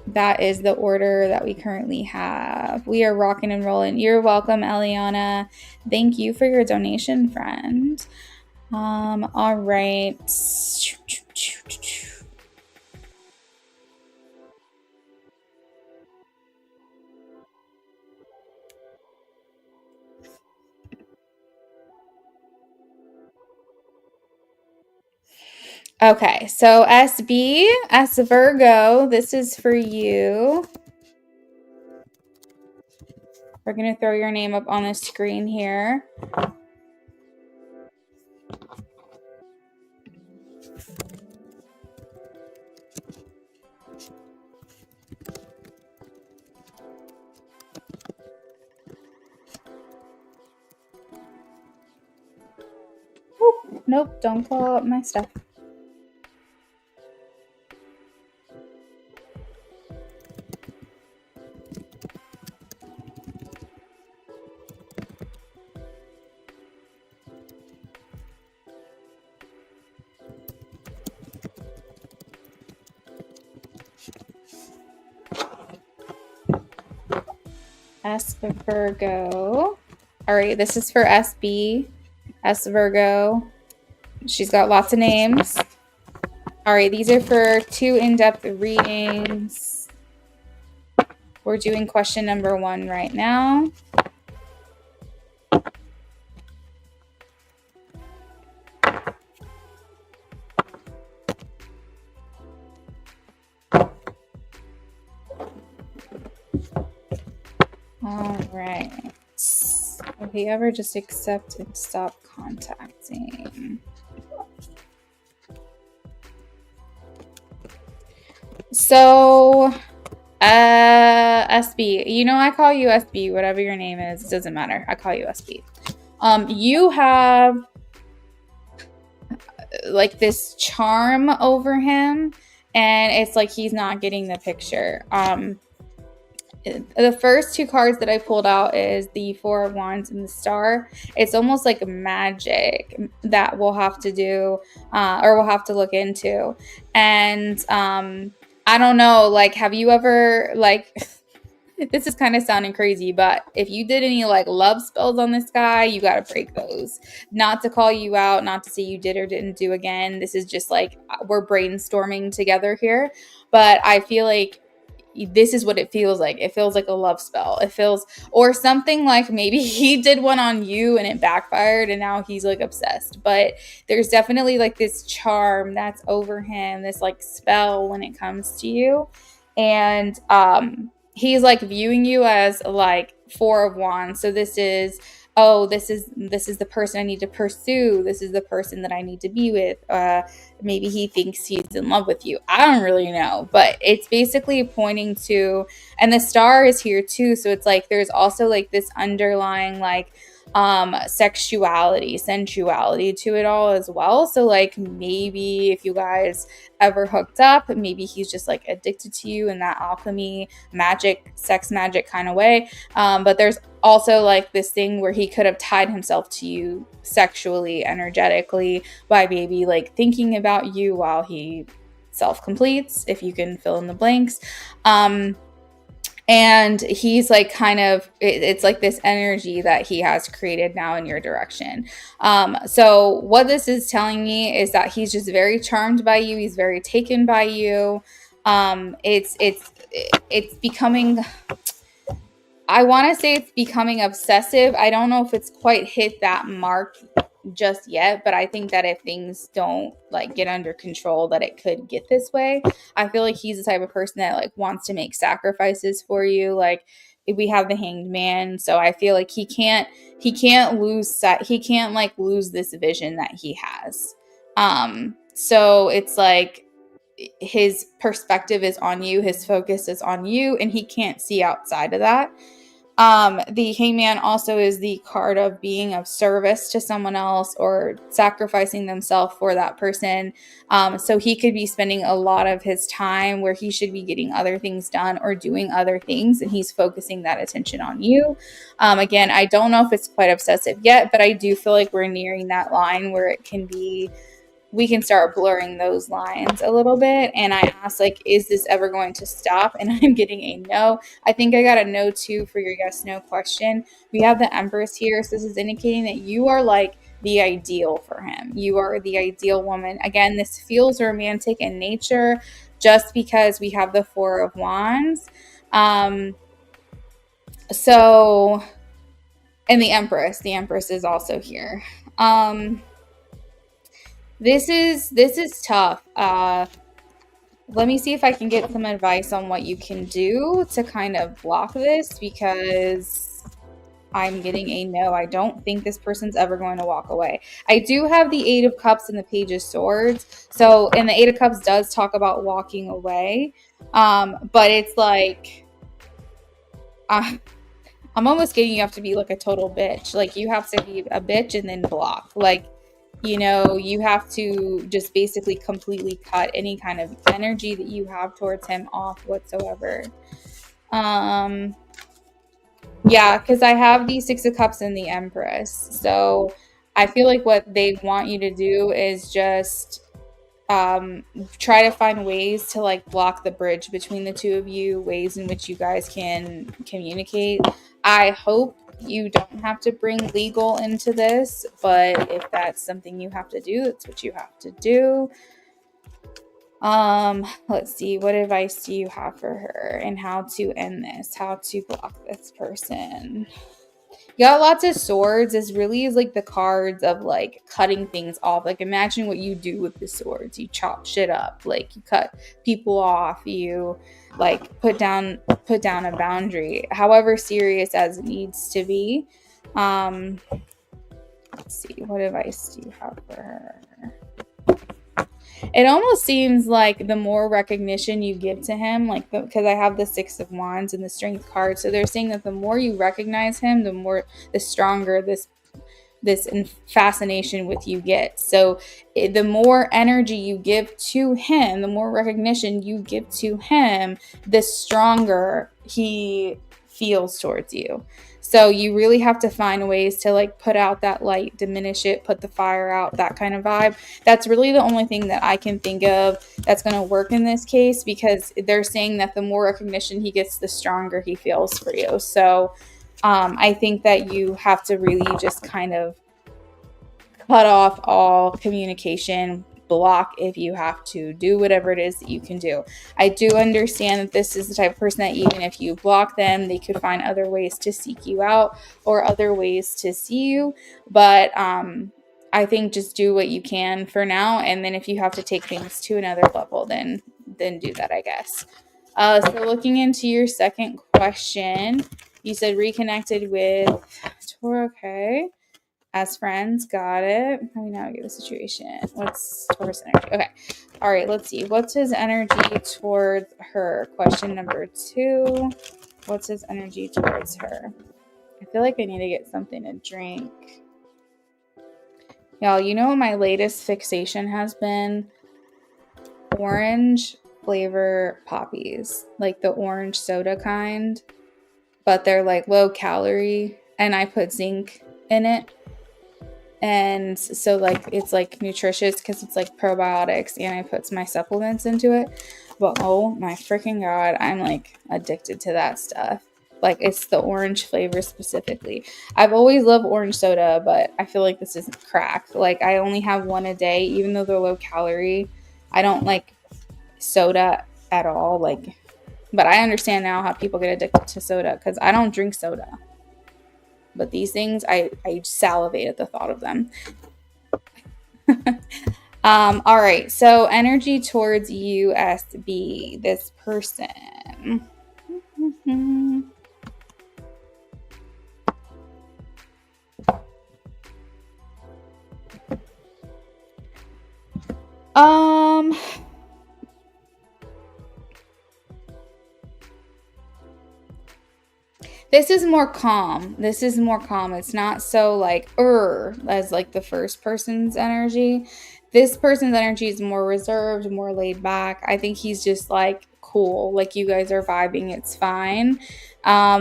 That is the order that we currently have. We are rocking and rolling. You're welcome, Eliana. Thank you for your donation, friend. All right. Okay, so SB, as Virgo, this is for you. We're going to throw your name up on the screen here. Oop, nope, don't claw up my stuff. S for Virgo. All right, this is for SB. S Virgo. She's got lots of names. All right, these are for 2 in-depth readings. We're doing question number 1 right now. Will he ever just accept and stop contacting? So, SB, you know, I call you SB, whatever your name is, it doesn't matter. I call you SB. You have like this charm over him, and it's like he's not getting the picture. The first two cards that I pulled out is the Four of Wands and the Star. It's almost like magic that we'll have to do, or we'll have to look into. And I don't know, like, have you ever, like, this is kind of sounding crazy, but if you did any like love spells on this guy, you got to break those. Not to call you out, not to say you did or didn't do again. This is just like we're brainstorming together here. But I feel like this is what it feels like. It feels like a love spell. It feels, or something like maybe he did one on you and it backfired and now he's like obsessed. But there's definitely like this charm that's over him, this like spell when it comes to you. And he's like viewing you as like Four of Wands. So this is, oh, this is the person I need to pursue. This is the person that I need to be with. Maybe he thinks he's in love with you. I don't really know, but it's basically pointing to, and the Star is here too. So it's like there's also like this underlying like sexuality, sensuality to it all as well. So like maybe if you guys ever hooked up, maybe he's just like addicted to you in that alchemy, magic, sex magic kind of way. But there's also like this thing where he could have tied himself to you sexually, energetically, by maybe like thinking about you while he self-completes, if you can fill in the blanks. And he's like kind of, it's like this energy that he has created now in your direction. So what this is telling me is that he's just very charmed by you. He's very taken by you. It's becoming, I want to say it's becoming obsessive. I don't know if it's quite hit that mark just yet, but I think that if things don't like get under control, that it could get this way. I feel like he's the type of person that like wants to make sacrifices for you. Like we have the Hanged Man, so I feel like he can't lose this vision that he has. So it's like his perspective is on you, his focus is on you, and he can't see outside of that. The Hangman also is the card of being of service to someone else or sacrificing themselves for that person. So he could be spending a lot of his time where he should be getting other things done or doing other things, and he's focusing that attention on you. Again, I don't know if it's quite obsessive yet, but I do feel like we're nearing that line where it can be, we can start blurring those lines a little bit. And I asked, like, is this ever going to stop? And I'm getting a no. I think I got a no too for your yes, no question. We have the Empress here. So this is indicating that you are like the ideal for him. You are the ideal woman. Again, this feels romantic in nature just because we have the Four of Wands. So, and the Empress is also here. This is tough. Let me see if I can get some advice on what you can do to kind of block this, because I'm getting a no. I don't think this person's ever going to walk away. I do have the Eight of Cups and the Page of Swords. So, and the Eight of Cups does talk about walking away. But it's like, I'm almost getting you have to be like a total bitch. Like you have to be a bitch and then block. Like, you know, you have to just basically completely cut any kind of energy that you have towards him off whatsoever. Yeah, because I have the Six of Cups and the Empress. So I feel like what they want you to do is just try to find ways to like block the bridge between the two of you, ways in which you guys can communicate. I hope you don't have to bring legal into this, but if that's something you have to do, that's what you have to do. Let's see, what advice do you have for her and how to end this, how to block this person? You got lots of swords. This really is like the cards of like cutting things off. Like imagine what you do with the swords. You chop shit up, like you cut people off, you like put down a boundary, however serious as it needs to be. Let's see, what advice do you have for her? It almost seems like the more recognition you give to him, like because I have the Six of Wands and the Strength card, so they're saying that the more you recognize him, the stronger this fascination with you gets. So the more energy you give to him, the more recognition you give to him, the stronger he feels towards you. So you really have to find ways to like put out that light, diminish it, put the fire out, that kind of vibe. That's really the only thing that I can think of that's going to work in this case, because they're saying that the more recognition he gets, the stronger he feels for you. So I think that you have to really just kind of cut off all communication, block if you have to, do whatever it is that you can do. I do understand that this is the type of person that even if you block them, they could find other ways to seek you out or other ways to see you. But I think just do what you can for now, and then if you have to take things to another level, then do that, I guess. So looking into your second question, you said reconnected with Tor. Okay. As friends, got it. How do we navigate the situation? What's Taurus energy? Okay. All right, let's see. What's his energy towards her? Question number 2. What's his energy towards her? I feel like I need to get something to drink. Y'all, you know what my latest fixation has been? Orange flavor poppies. Like the orange soda kind. But they're like low calorie. And I put zinc in it. And so like it's like nutritious because it's like probiotics, and I put my supplements into it. But oh my freaking god, I'm like addicted to that stuff. Like it's the orange flavor specifically. I've always loved orange soda, but I feel like this isn't crack. Like I only have one a day, even though they're low calorie. I don't like soda at all. Like, but I understand now how people get addicted to soda because I don't drink soda. But these things, I salivate at the thought of them. All right. So energy towards USB, this person. This is more calm. It's not so like as like the first person's energy. This person's energy is more reserved, more laid back. I think he's just like cool. Like you guys are vibing. It's fine.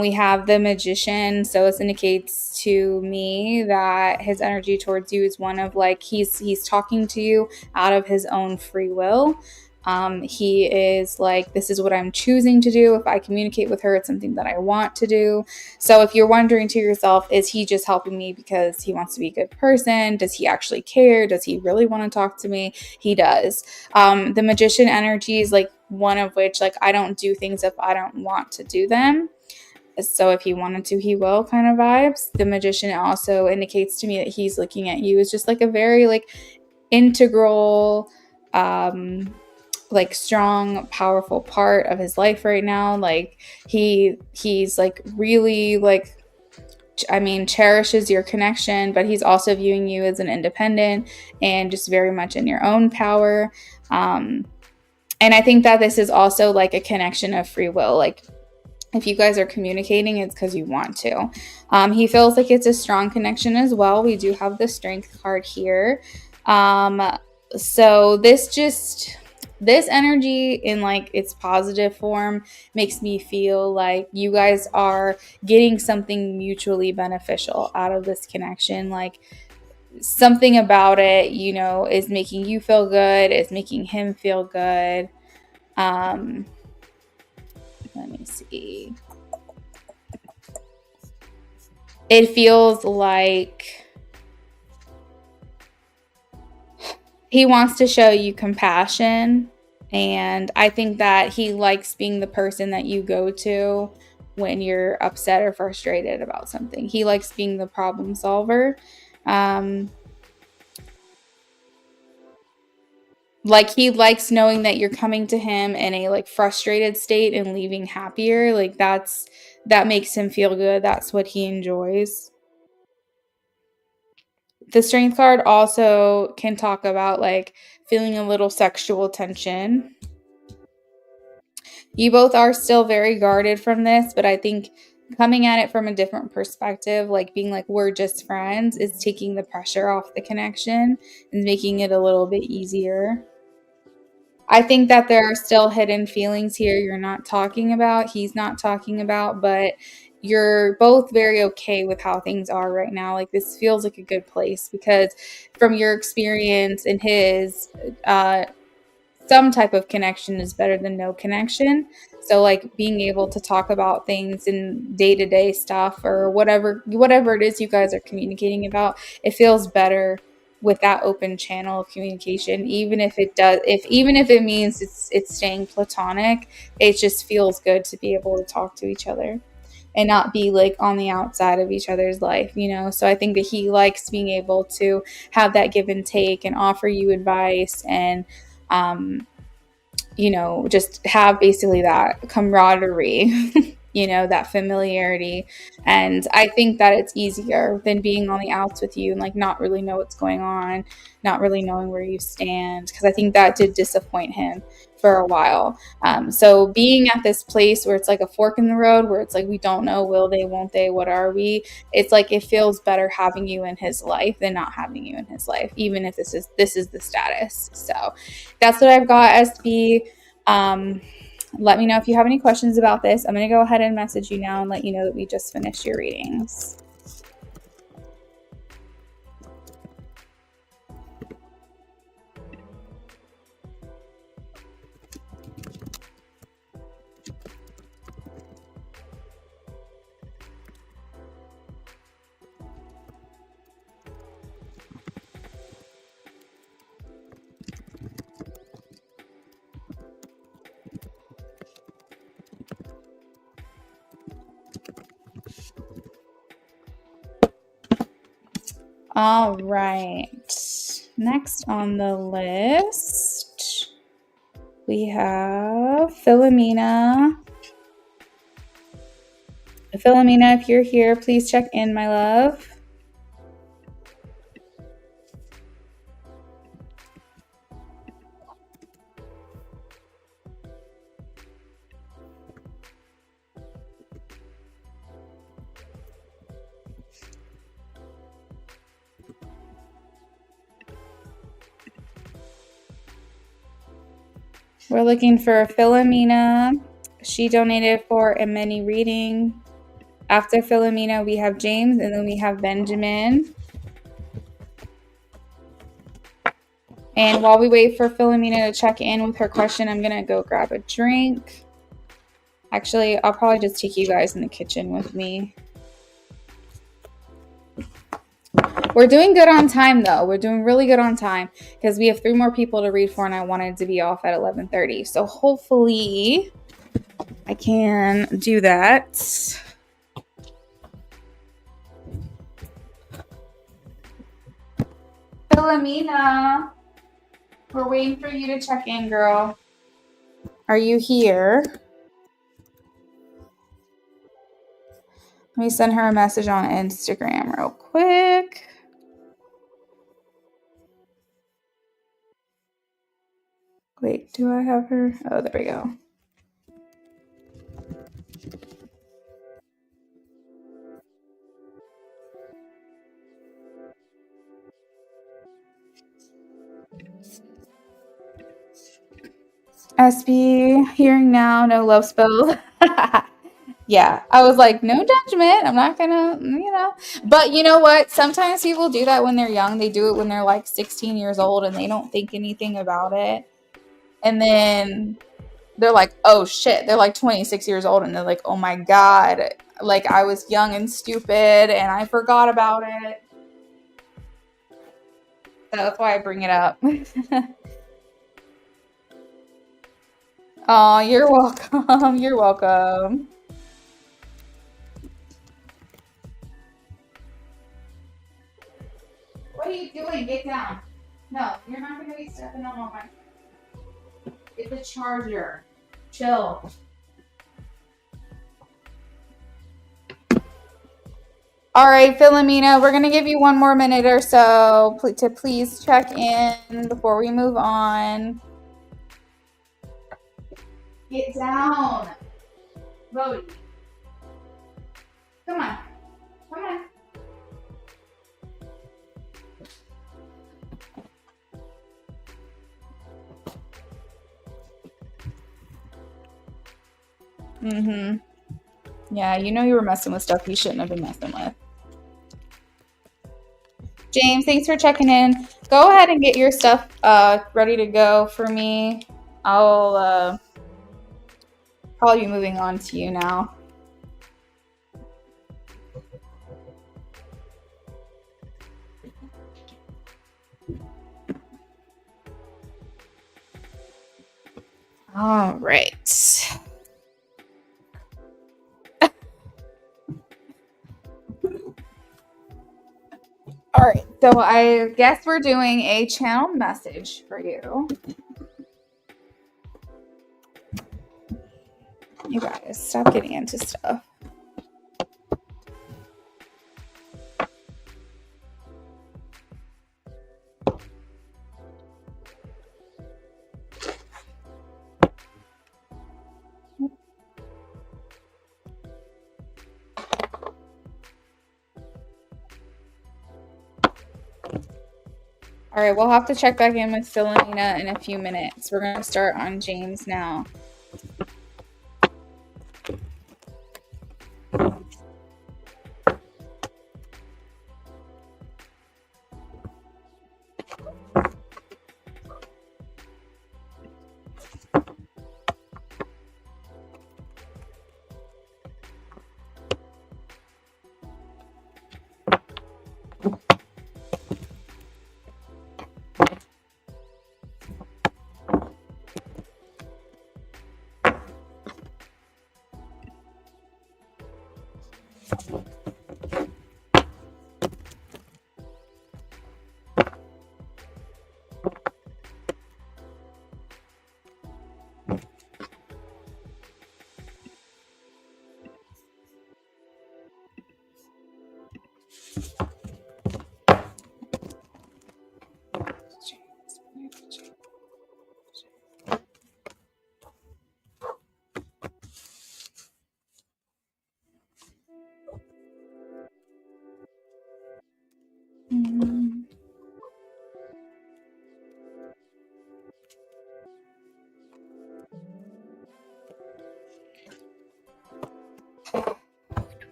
We have the Magician, so this indicates to me that his energy towards you is one of like he's talking to you out of his own free will. He is like, this is what I'm choosing to do. If I communicate with her, it's something that I want to do. So if you're wondering to yourself, is he just helping me because he wants to be a good person? Does he actually care? Does he really want to talk to me? He does. The Magician energy is like one of which, like, I don't do things if I don't want to do them. So if he wanted to, he will kind of vibes. The Magician also indicates to me that he's looking at you as just like a very like integral, like strong, powerful part of his life right now. Like he's like really like, I mean, cherishes your connection, but he's also viewing you as an independent and just very much in your own power. And I think that this is also like a connection of free will. Like if you guys are communicating, it's because you want to. He feels like it's a strong connection as well. We do have the Strength card here. So this energy in like its positive form makes me feel like you guys are getting something mutually beneficial out of this connection. Like something about it, you know, is making you feel good, is making him feel good. Let me see. It feels like he wants to show you compassion, and I think that he likes being the person that you go to when you're upset or frustrated about something. He likes being the problem solver. Like he likes knowing that you're coming to him in a like frustrated state and leaving happier. Like that makes him feel good. That's what he enjoys. The Strength card also can talk about like feeling a little sexual tension. You both are still very guarded from this, but I think coming at it from a different perspective, like being like, we're just friends, is taking the pressure off the connection and making it a little bit easier. I think that there are still hidden feelings here you're not talking about, he's not talking about, but you're both very okay with how things are right now. Like, this feels like a good place because from your experience and his, some type of connection is better than no connection. So like being able to talk about things in day-to-day stuff or whatever it is you guys are communicating about, it feels better with that open channel of communication. Even if it means it's staying platonic, it just feels good to be able to talk to each other and not be like on the outside of each other's life, you know? So I think that he likes being able to have that give and take and offer you advice and, you know, just have basically that camaraderie, you know, that familiarity. And I think that it's easier than being on the outs with you and like not really know what's going on, not really knowing where you stand. Because I think that did disappoint him for a while. So being at this place where it's like a fork in the road, where it's like we don't know, will they, won't they, what are we? It's like it feels better having you in his life than not having you in his life, even if this is the status. So that's what I've got, SB. Let me know if you have any questions about this. I'm going to go ahead and message you now and let you know that we just finished your readings. All right. Next on the list, we have Philomena. Philomena, if you're here, please check in, my love. We're looking for Philomena. She donated for a mini reading. After Philomena, we have James, and then we have Benjamin. And while we wait for Philomena to check in with her question, I'm going to go grab a drink. Actually, I'll probably just take you guys in the kitchen with me. We're doing good on time, though. We're doing really good on time because we have 3 more people to read for, and I wanted to be off at 11:30. So hopefully I can do that. Philomena, we're waiting for you to check in, girl. Are you here? Let me send her a message on Instagram real quick. Wait, do I have her? Oh, there we go. SB, hearing now, no love spells. Yeah, I was like, no judgment. I'm not gonna, you know. But you know what? Sometimes people do that when they're young. They do it when they're like 16 years old and they don't think anything about it. And then they're like, oh shit. They're like 26 years old and they're like, oh my God. Like I was young and stupid and I forgot about it. That's why I bring it up. Oh, you're welcome. You're welcome. What are you doing? Get down. No, you're not going to be stepping on my... It's a charger. Chill. All right, Philomena, we're going to give you one more minute or so to please check in before we move on. Get down. Bodhi. Come on. Come on. Mm-hmm. Yeah, you know you were messing with stuff you shouldn't have been messing with. James, thanks for checking in. Go ahead and get your stuff ready to go for me. I'll probably be moving on to you now. All right. All right, so I guess we're doing a channel message for you. You guys, stop getting into stuff. All right, we'll have to check back in with Philomena in a few minutes. We're going to start on James now.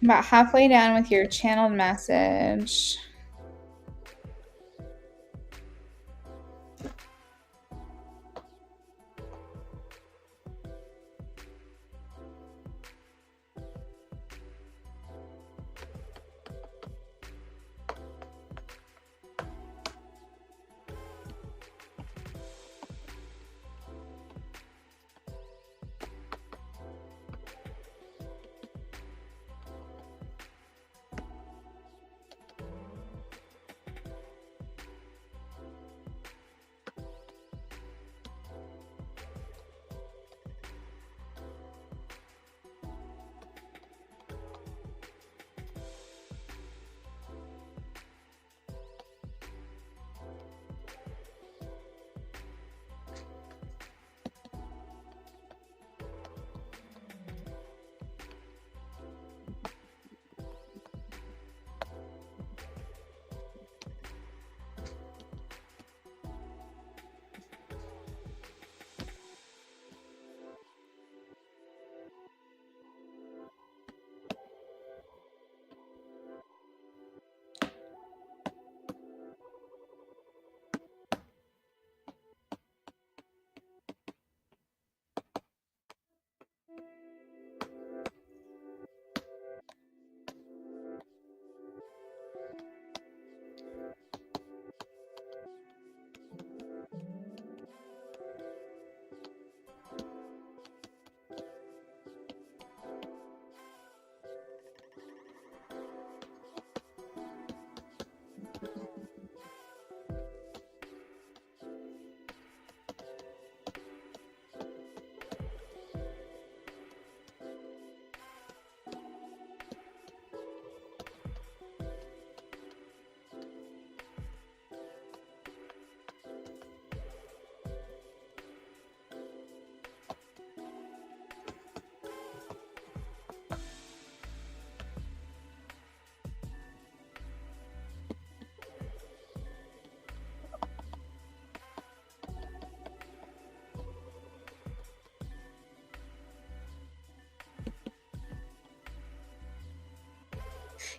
About halfway down with your channeled message.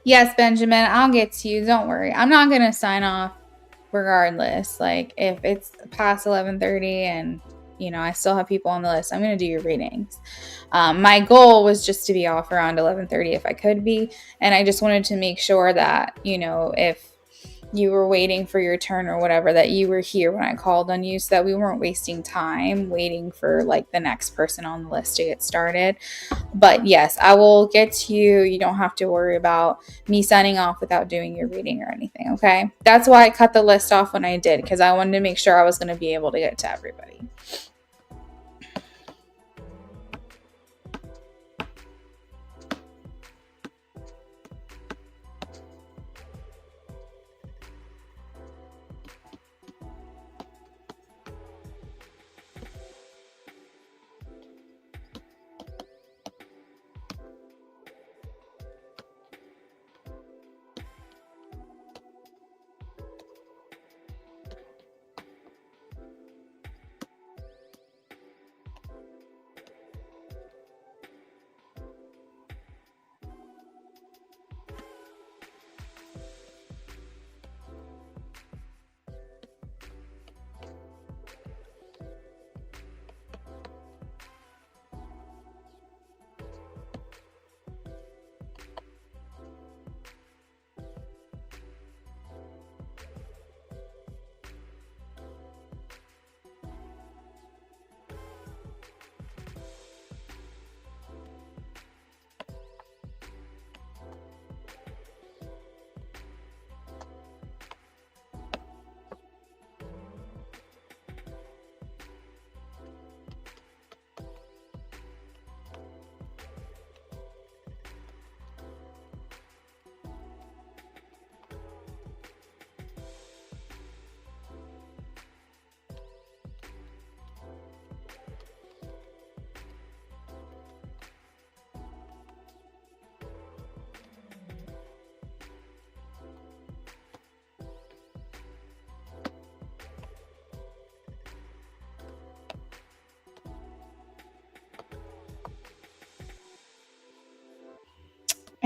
Yes, Benjamin, I'll get to you. Don't worry. I'm not going to sign off regardless. Like if it's past 11:30 and I still have people on the list, I'm going to do your readings. My goal was just to be off around 11:30 if I could be, and I just wanted to make sure that if you were waiting for your turn or whatever, that you were here when I called on you, so that we weren't wasting time waiting for like the next person on the list to get started. But yes, I will get to you. You don't have to worry about me signing off without doing your reading or anything, okay? That's why I cut the list off when I did, because I wanted to make sure I was going to be able to get to everybody.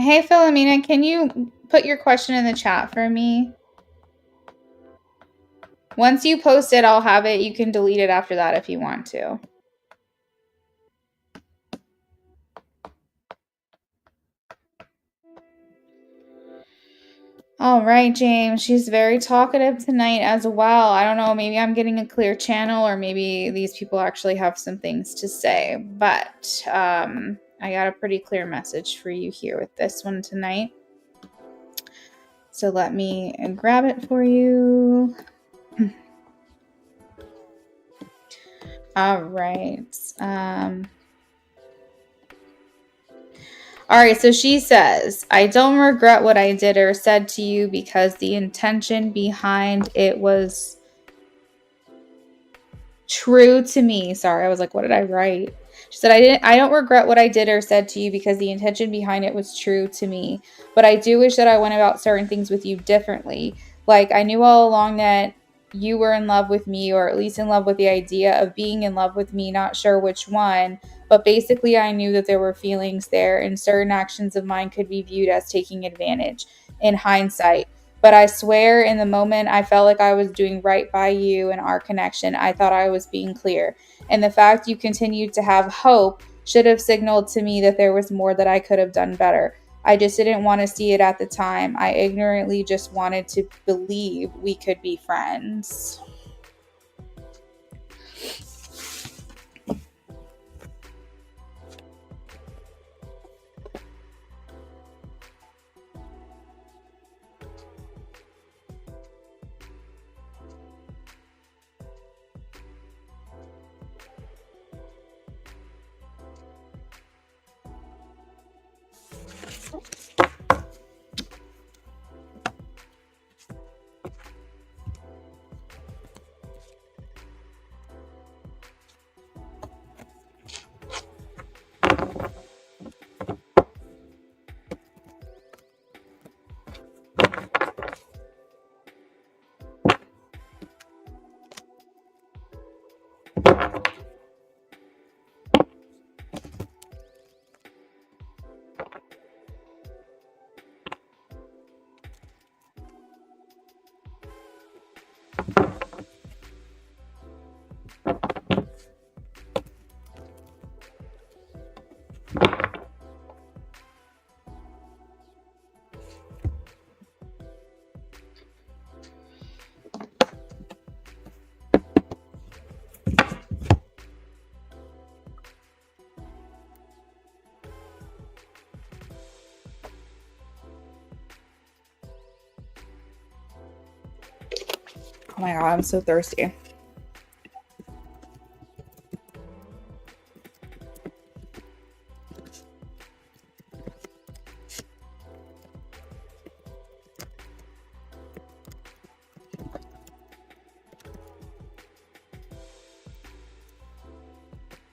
Hey, Philomena, can you put your question in the chat for me? Once you post it, I'll have it. You can delete it after that if you want to. All right, James. She's very talkative tonight as well. I don't know. Maybe I'm getting a clear channel, or maybe these people actually have some things to say. But I got a pretty clear message for you here with this one tonight. So let me grab it for you. All right. All right, so she says, I don't regret what I did or said to you because the intention behind it was true to me. Sorry, I was like, what did I write? She said, I don't regret what I did or said to you because the intention behind it was true to me. But I do wish that I went about certain things with you differently. Like, I knew all along that you were in love with me, or at least in love with the idea of being in love with me, not sure which one. But basically, I knew that there were feelings there, and certain actions of mine could be viewed as taking advantage in hindsight. But I swear in the moment I felt like I was doing right by you and our connection. I thought I was being clear. And the fact you continued to have hope should have signaled to me that there was more that I could have done better. I just didn't want to see it at the time. I ignorantly just wanted to believe we could be friends. Oh my God, I'm so thirsty.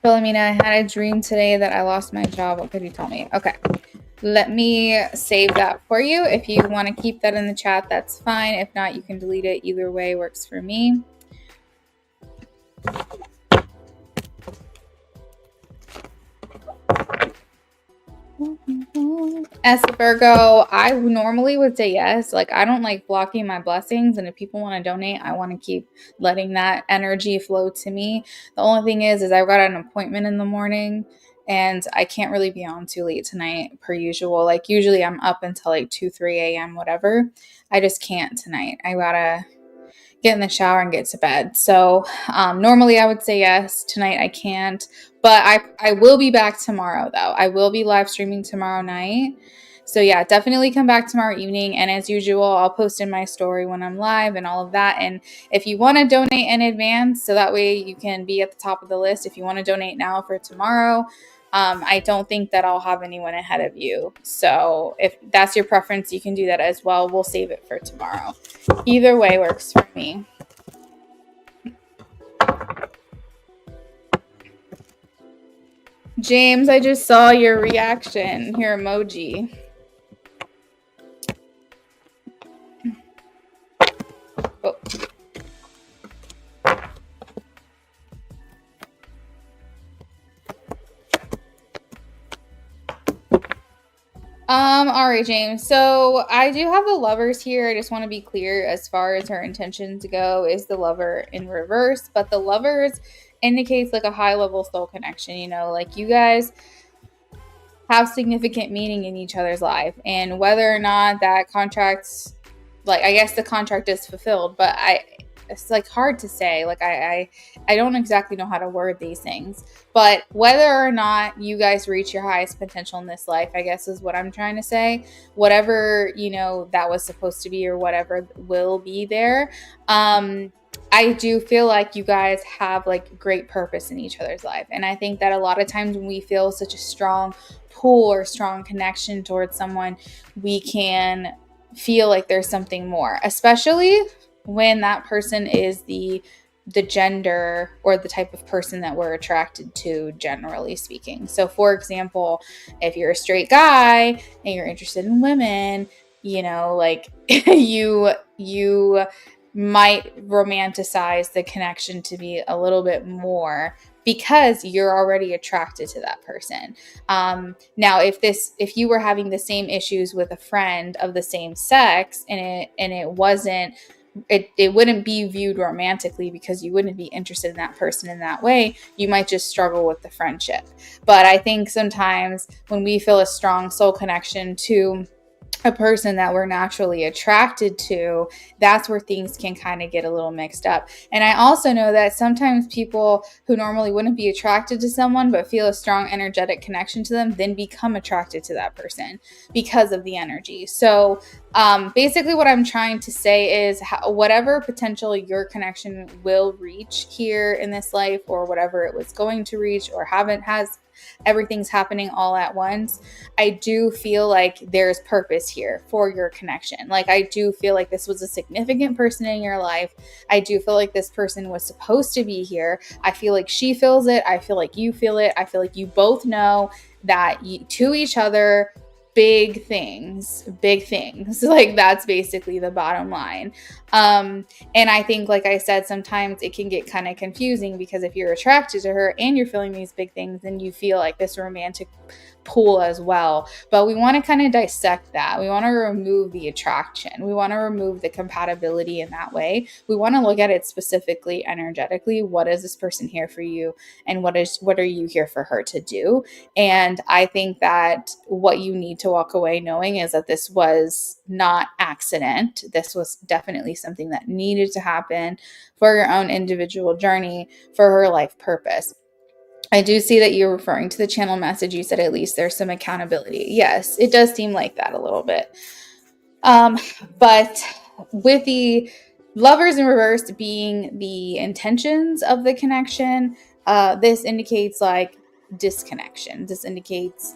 Philomena, I had a dream today that I lost my job. What could you tell me? Okay. Let me save that for you. If you want to keep that in the chat, that's fine. If not, you can delete it. Either way works for me. As a Virgo, I normally would say yes. Like, I don't like blocking my blessings. And if people want to donate, I want to keep letting that energy flow to me. The only thing is I've got an appointment in the morning and I can't really be on too late tonight per usual. Like, usually I'm up until like 2, 3 a.m., whatever. I just can't tonight. I gotta get in the shower and get to bed. So normally I would say yes. Tonight I can't. But I will be back tomorrow, though. I will be live streaming tomorrow night. So yeah, definitely come back tomorrow evening. And as usual, I'll post in my story when I'm live and all of that. And if you want to donate in advance, so that way you can be at the top of the list. If you want to donate now for tomorrow, I don't think that I'll have anyone ahead of you. So if that's your preference, you can do that as well. We'll save it for tomorrow. Either way works for me. James, I just saw your reaction, your emoji. Oh. All right, James. So I do have the lovers here. I just want to be clear as far as her intentions go is the lover in reverse, but the lovers indicates like a high level soul connection, like you guys have significant meaning in each other's life, and whether or not that contract's like, I guess the contract is fulfilled, but it's like hard to say. Like I don't exactly know how to word these things, but whether or not you guys reach your highest potential in this life, I guess is what I'm trying to say. Whatever, that was supposed to be or whatever will be there. I do feel like you guys have like great purpose in each other's life. And I think that a lot of times when we feel such a strong pull or strong connection towards someone, we can feel like there's something more, especially when that person is the gender or the type of person that we're attracted to, generally speaking. So for example, if you're a straight guy and you're interested in women, like you might romanticize the connection to be a little bit more because you're already attracted to that person. Now, if you were having the same issues with a friend of the same sex, and it wasn't, it wouldn't be viewed romantically because you wouldn't be interested in that person in that way. You might just struggle with the friendship. But I think sometimes when we feel a strong soul connection to a person that we're naturally attracted to, that's where things can kind of get a little mixed up. And I also know that sometimes people who normally wouldn't be attracted to someone but feel a strong energetic connection to them then become attracted to that person because of the energy. So basically what I'm trying to say is whatever potential your connection will reach here in this life, or whatever it was going to reach or has everything's happening all at once, I do feel like there's purpose here for your connection. Like, I do feel like this was a significant person in your life. I do feel like this person was supposed to be here. I feel like she feels it. I feel like you feel it. I feel like you both know that to each other, big things. Like, that's basically the bottom line. And I think, like I said, sometimes it can get kind of confusing because if you're attracted to her and you're feeling these big things, then you feel like this romantic pull as well. But we want to kind of dissect that. We want to remove the attraction. We want to remove the compatibility in that way. We want to look at it specifically energetically. What is this person here for you? And what are you here for her to do? And I think that what you need to walk away knowing is that this was not accident. This was definitely something that needed to happen for your own individual journey, for her life purpose. I do see that you're referring to the channel message. You said at least there's some accountability. Yes, it does seem like that a little bit. But with the lovers in reverse being the intentions of the connection, this indicates like disconnection. This indicates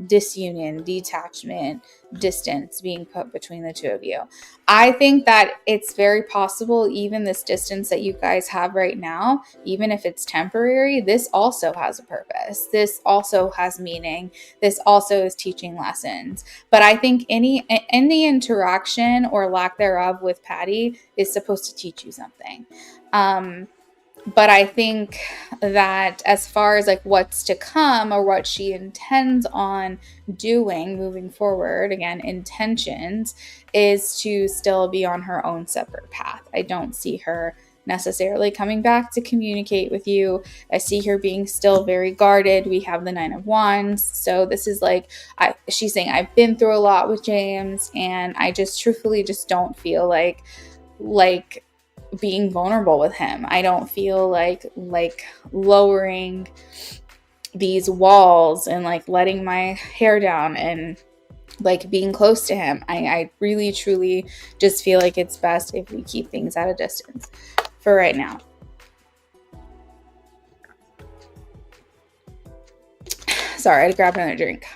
disunion, detachment, distance being put between the two of you. I think that it's very possible, even this distance that you guys have right now, even if it's temporary, this also has a purpose. This also has meaning. This also is teaching lessons. But I think any interaction or lack thereof with Patty is supposed to teach you something. But I think that as far as like what's to come or what she intends on doing moving forward, again, intentions, is to still be on her own separate path. I don't see her necessarily coming back to communicate with you. I see her being still very guarded. We have the 9 of Wands. So this is like, she's saying, I've been through a lot with James, and I just truthfully just don't feel like being vulnerable with him. I don't feel like lowering these walls and like letting my hair down and like being close to him. I really truly just feel like it's best if we keep things at a distance for right now. Sorry, I had to grab another drink.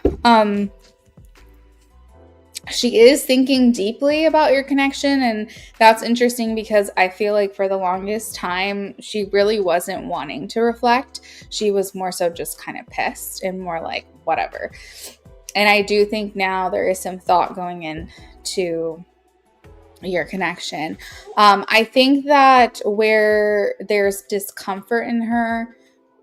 She is thinking deeply about your connection, and that's interesting because I feel like for the longest time, she really wasn't wanting to reflect. She was more so just kind of pissed and more like, whatever. And I do think now there is some thought going into your connection. I think that where there's discomfort in her,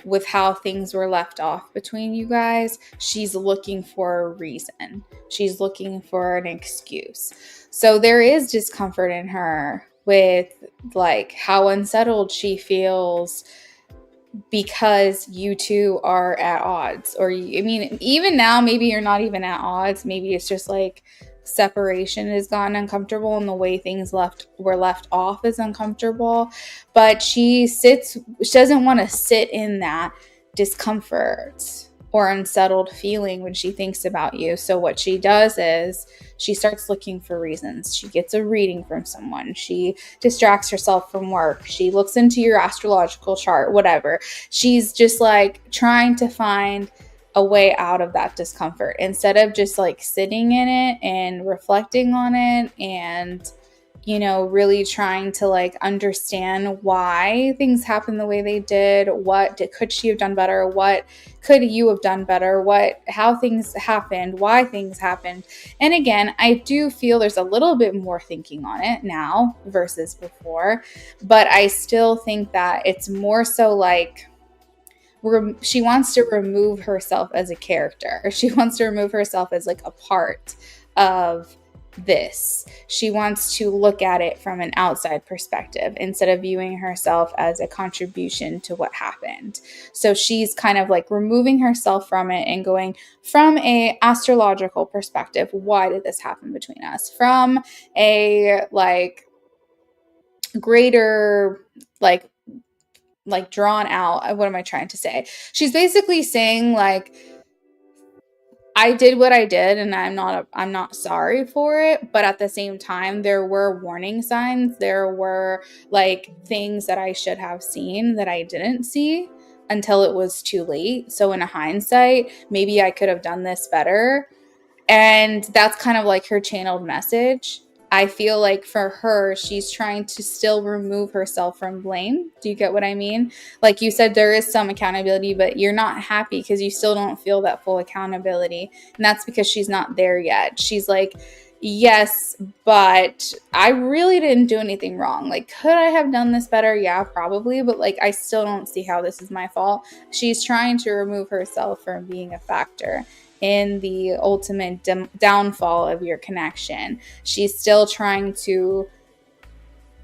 with how things were left off between you guys, she's looking for a reason. She's looking for an excuse. So there is discomfort in her with like how unsettled she feels because you two are at odds. Or, I mean, even now, maybe you're not even at odds. Maybe it's just like separation has gotten uncomfortable and the way things were left off is uncomfortable. But she doesn't want to sit in that discomfort or unsettled feeling when she thinks about you. So what she does is she starts looking for reasons. She gets a reading from someone. She distracts herself from work. She looks into your astrological chart, whatever. She's just like trying to find a way out of that discomfort instead of just like sitting in it and reflecting on it and, you know, really trying to like understand why things happened the way they did. Could she have done better? What could you have done better? How things happened, why things happened. And again, I do feel there's a little bit more thinking on it now versus before, but I still think that it's more so like she wants to remove herself as a character. She wants to remove herself as like a part of this. She wants to look at it from an outside perspective instead of viewing herself as a contribution to what happened. So she's kind of like removing herself from it and going from a astrological perspective, why did this happen between us? From a like greater like drawn out, what am I trying to say? She's basically saying like, I did what I did and I'm not sorry for it, but at the same time there were warning signs. There were like things that I should have seen that I didn't see until it was too late. So in hindsight, maybe I could have done this better. And that's kind of like her channeled message. I feel like for her, she's trying to still remove herself from blame. Do you get what I mean? Like you said, there is some accountability, but you're not happy because you still don't feel that full accountability. And that's because she's not there yet. She's like, yes, but I really didn't do anything wrong. Like, could I have done this better? Yeah, probably. But like, I still don't see how this is my fault. She's trying to remove herself from being a factor in the ultimate downfall of your connection. She's still trying to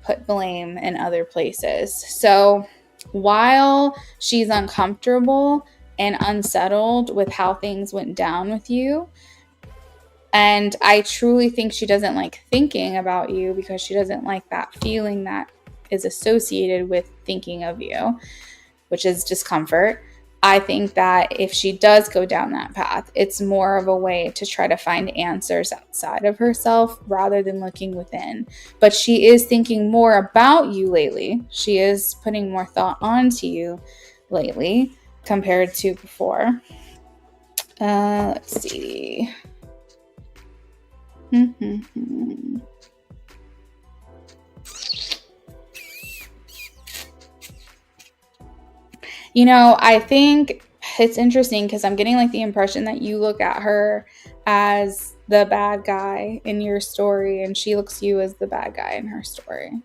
put blame in other places. So while she's uncomfortable and unsettled with how things went down with you, and I truly think she doesn't like thinking about you because she doesn't like that feeling that is associated with thinking of you, which is discomfort. I think that if she does go down that path, it's more of a way to try to find answers outside of herself rather than looking within. But she is thinking more about you lately. She is putting more thought onto you lately compared to before. Let's see. You know, I think it's interesting because I'm getting like the impression that you look at her as the bad guy in your story and she looks you as the bad guy in her story.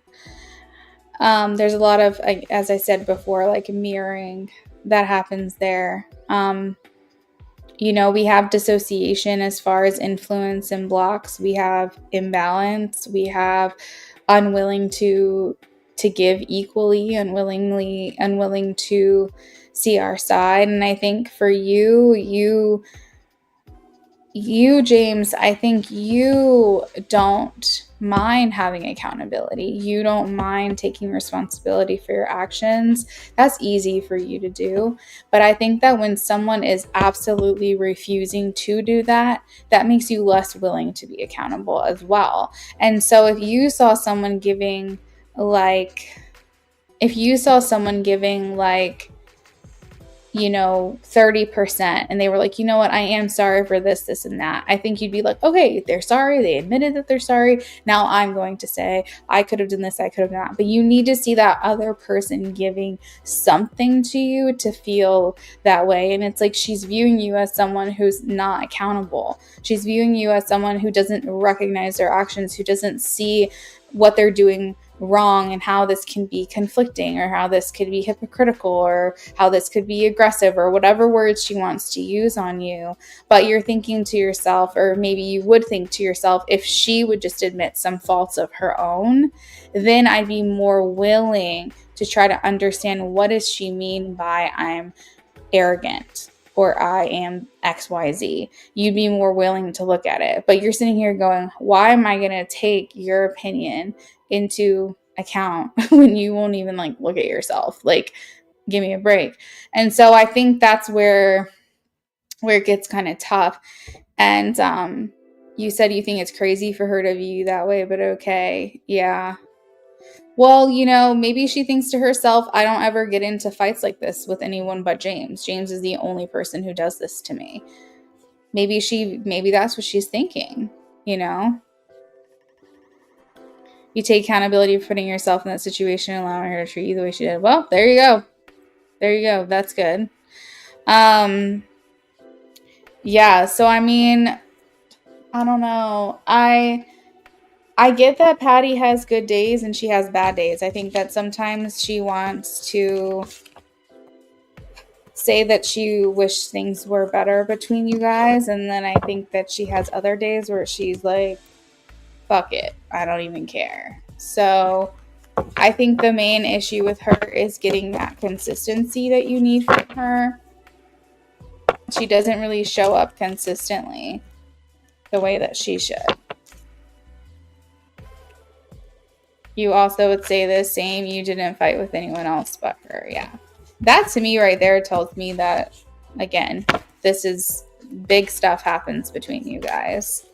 There's a lot of, as I said before, like mirroring that happens there. You know, we have dissociation as far as influence and blocks. We have imbalance. We have unwilling to give equally, unwilling to see our side. And I think for you, James, I think you don't mind having accountability. You don't mind taking responsibility for your actions. That's easy for you to do. But I think that when someone is absolutely refusing to do that, that makes you less willing to be accountable as well. And so if you saw someone giving like, you know, 30%, and they were like, you know what, I am sorry for this, and that, I think you'd be like, okay, they're sorry. They admitted that they're sorry. Now I'm going to say, I could have done this, I could have not. But you need to see that other person giving something to you to feel that way. And it's like she's viewing you as someone who's not accountable. She's viewing you as someone who doesn't recognize their actions, who doesn't see what they're doing wrong and how this can be conflicting or how this could be hypocritical or how this could be aggressive or whatever words she wants to use on you. But you're thinking to yourself, or maybe you would think to yourself, if she would just admit some faults of her own, then I'd be more willing to try to understand, what does she mean by I'm arrogant or I am XYZ. You'd be more willing to look at it. But you're sitting here going, why am I going to take your opinion into account when you won't even like look at yourself? Like, give me a break. And so I think that's where it gets kind of tough. And you said you think it's crazy for her to view you that way, but okay. Yeah. Well, maybe she thinks to herself, I don't ever get into fights like this with anyone but James. James is the only person who does this to me. Maybe that's what she's thinking, You take accountability for putting yourself in that situation and allowing her to treat you the way she did. Well, there you go. There you go. That's good. Yeah, so I mean, I don't know. I get that Patty has good days and she has bad days. I think that sometimes she wants to say that she wished things were better between you guys. And then I think that she has other days where she's like, fuck it, I don't even care. So I think the main issue with her is getting that consistency that you need from her. She doesn't really show up consistently the way that she should. You also would say the same. You didn't fight with anyone else but her. Yeah. That to me right there tells me that, again, this is big stuff happens between you guys.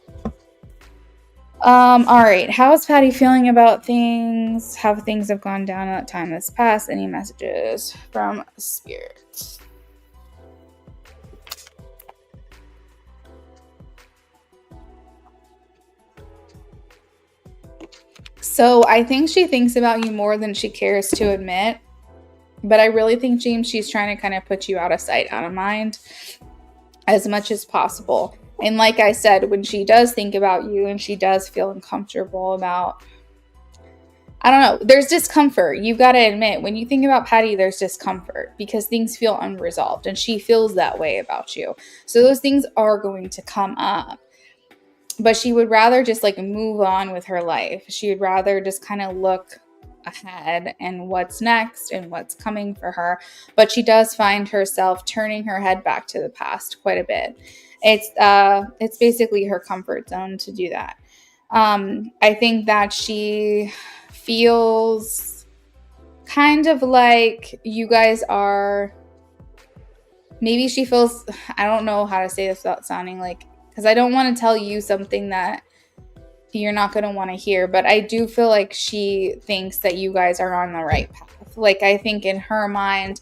All right. How is Patty feeling about things? How things have gone down in that time that's passed? Any messages from Spirit? So I think she thinks about you more than she cares to admit. But I really think, James, she's trying to kind of put you out of sight, out of mind as much as possible. And like I said, when she does think about you and she does feel uncomfortable about, I don't know, there's discomfort. You've got to admit, when you think about Patty, there's discomfort because things feel unresolved and she feels that way about you. So those things are going to come up. But she would rather just like move on with her life. She would rather just kind of look ahead and what's next and what's coming for her. But she does find herself turning her head back to the past quite a bit. It's basically her comfort zone to do that. I think that she feels kind of like you guys are, maybe she feels, I don't know how to say this without sounding like, because I don't want to tell you something that you're not going to want to hear, but I do feel like she thinks that you guys are on the right path. Like, I think in her mind,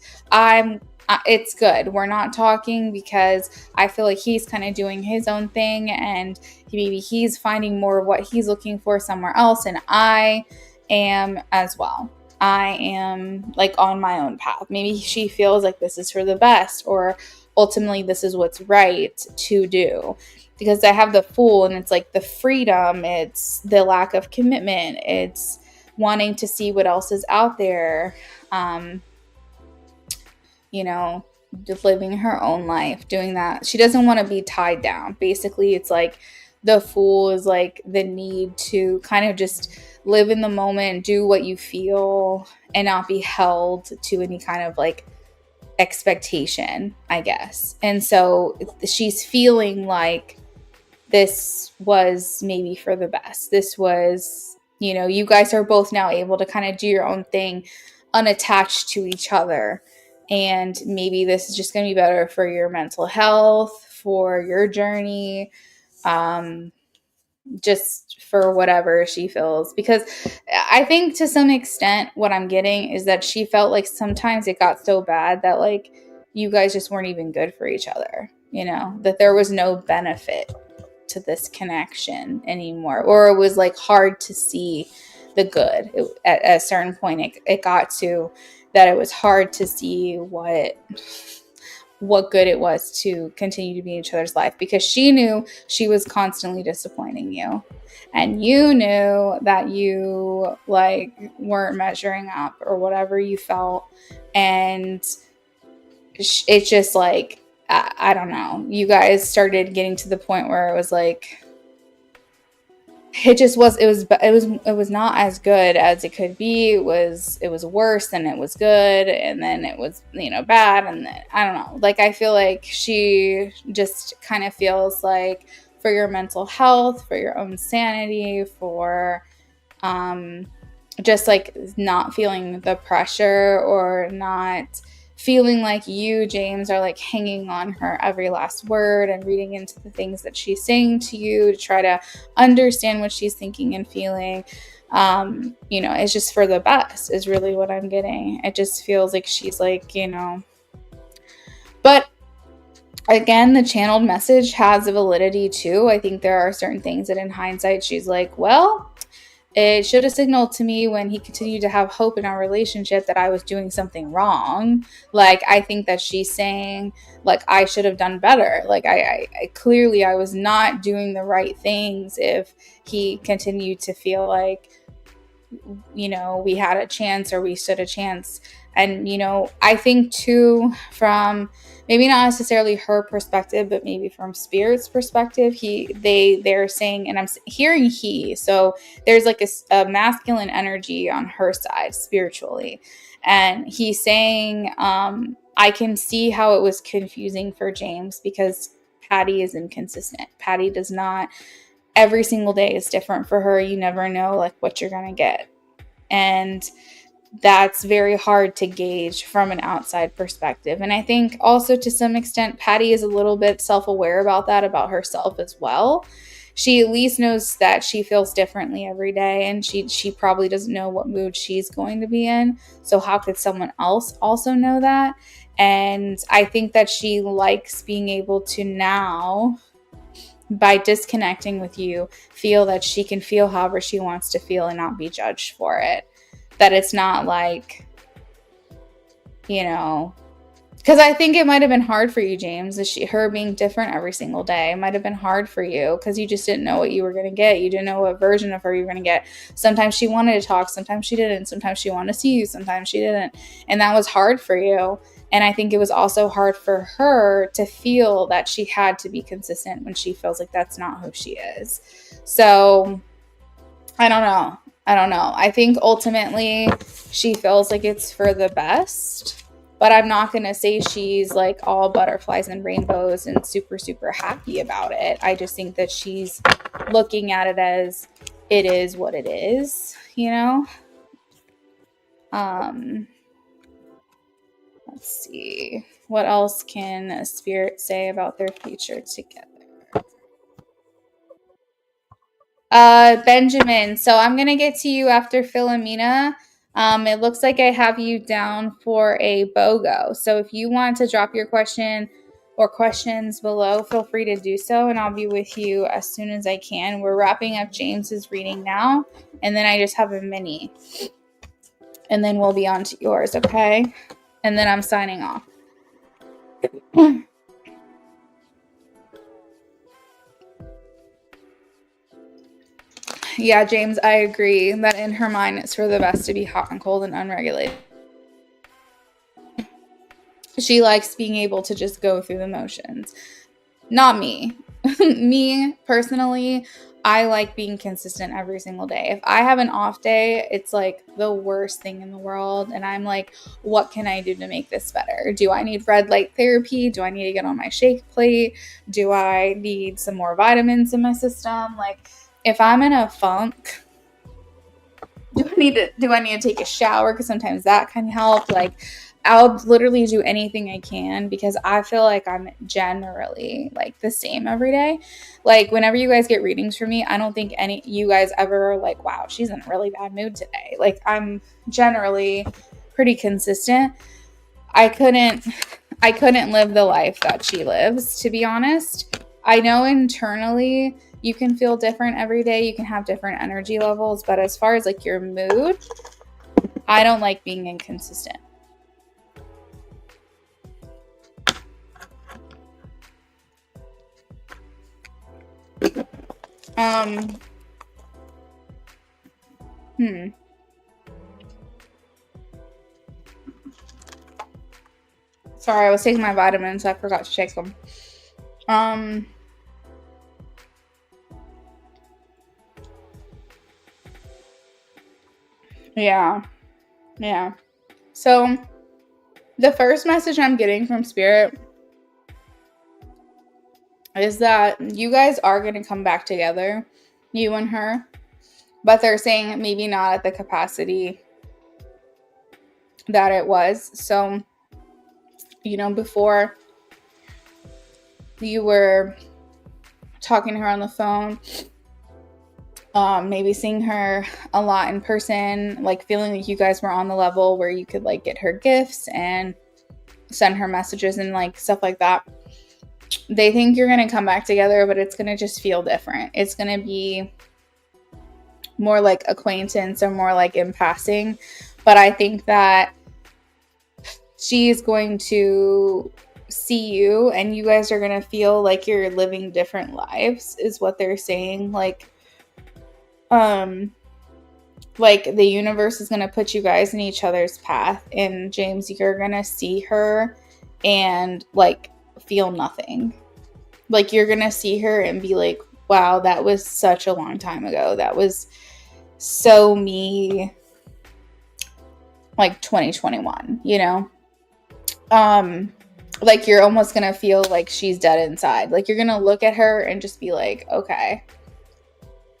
it's good. We're not talking because I feel like he's kind of doing his own thing and maybe he's finding more of what he's looking for somewhere else. And I am as well. I am like on my own path. Maybe she feels like this is for the best, or ultimately this is what's right to do. Because I have the Fool, and it's like the freedom, it's the lack of commitment, it's wanting to see what else is out there, just living her own life, doing that. She doesn't want to be tied down. Basically, it's like the Fool is like the need to kind of just live in the moment, do what you feel, and not be held to any kind of like expectation, I guess. And so she's feeling like this was maybe for the best. This was, you guys are both now able to kind of do your own thing unattached to each other. And maybe this is just going to be better for your mental health, for your journey, just for whatever she feels. Because I think to some extent what I'm getting is that she felt like sometimes it got so bad that like you guys just weren't even good for each other, that there was no benefit to this connection anymore, or it was like hard to see the good. At a certain point it got to that it was hard to see what what good it was to continue to be in each other's life, because she knew she was constantly disappointing you, and you knew that you like weren't measuring up or whatever you felt. And it's just like, I don't know, you guys started getting to the point where it was like, it was not as good as it could be. It was worse, and it was good, and then it was, bad, and then I don't know. Like, I feel like she just kind of feels like, for your mental health, for your own sanity, for just like not feeling the pressure, or not feeling like you, James, are like hanging on her every last word and reading into the things that she's saying to you to try to understand what she's thinking and feeling. It's just for the best is really what I'm getting. It just feels like she's like, but again, the channeled message has a validity too. I think there are certain things that in hindsight, she's like, well, it should have signaled to me when he continued to have hope in our relationship that I was doing something wrong. Like, I think that she's saying, like, I should have done better. Like, I clearly I was not doing the right things if he continued to feel like, we had a chance, or we stood a chance. And, I think too, from maybe not necessarily her perspective, but maybe from Spirit's perspective, they're saying, and I'm hearing he, so there's like a masculine energy on her side spiritually. And he's saying, I can see how it was confusing for James, because Patty is inconsistent. Patty does not, every single day is different for her. You never know like what you're going to get. And that's very hard to gauge from an outside perspective. And I think also to some extent, Patty is a little bit self-aware about that, about herself as well. She at least knows that she feels differently every day, and she probably doesn't know what mood she's going to be in. So how could someone else also know that? And I think that she likes being able to now, by disconnecting with you, feel that she can feel however she wants to feel and not be judged for it. That it's not like, because I think it might have been hard for you, James, her being different every single day. It might have been hard for you because you just didn't know what you were going to get. You didn't know what version of her you were going to get. Sometimes she wanted to talk, sometimes she didn't. Sometimes she wanted to see you, sometimes she didn't. And that was hard for you. And I think it was also hard for her to feel that she had to be consistent when she feels like that's not who she is. So I don't know. I think ultimately she feels like it's for the best, but I'm not going to say she's like all butterflies and rainbows and super, super happy about it. I just think that she's looking at it as it is what it is, Let's see. What else can Spirit say about their future together? Benjamin, so I'm going to get to you after Philomena. It looks like I have you down for a BOGO. So if you want to drop your question or questions below, feel free to do so, and I'll be with you as soon as I can. We're wrapping up James's reading now, and then I just have a mini. And then we'll be on to yours, okay? And then I'm signing off. Yeah, James, I agree that in her mind it's for the best to be hot and cold and unregulated. She likes being able to just go through the motions. Not me. Me, personally, I like being consistent every single day. If I have an off day, it's like the worst thing in the world. And I'm like, what can I do to make this better? Do I need red light therapy? Do I need to get on my shake plate? Do I need some more vitamins in my system? Like, if I'm in a funk, do I need to take a shower? Because sometimes that can help. Like, I'll literally do anything I can, because I feel like I'm generally like the same every day. Like, whenever you guys get readings from me, I don't think any you guys ever are like, wow, she's in a really bad mood today. Like, I'm generally pretty consistent. I couldn't live the life that she lives, to be honest. I know internally you can feel different every day. You can have different energy levels. But as far as like your mood, I don't like being inconsistent. Um, hmm. Sorry, I was taking my vitamins, so I forgot to take them. Yeah. Yeah. So, the first message I'm getting from Spirit is that you guys are going to come back together, you and her, but they're saying maybe not at the capacity that it was. So, before you were talking to her on the phone, maybe seeing her a lot in person, like feeling like you guys were on the level where you could like get her gifts and send her messages and like stuff like that. They think you're going to come back together, but it's going to just feel different. It's going to be more like acquaintance or more like in passing. But I think that she's going to see you and you guys are going to feel like you're living different lives, is what they're saying. Like the universe is going to put you guys in each other's path, and James, you're going to see her and like feel nothing. Like you're going to see her and be like, wow, that was such a long time ago. That was so me, like 2021, like you're almost going to feel like she's dead inside. Like you're going to look at her and just be like, okay,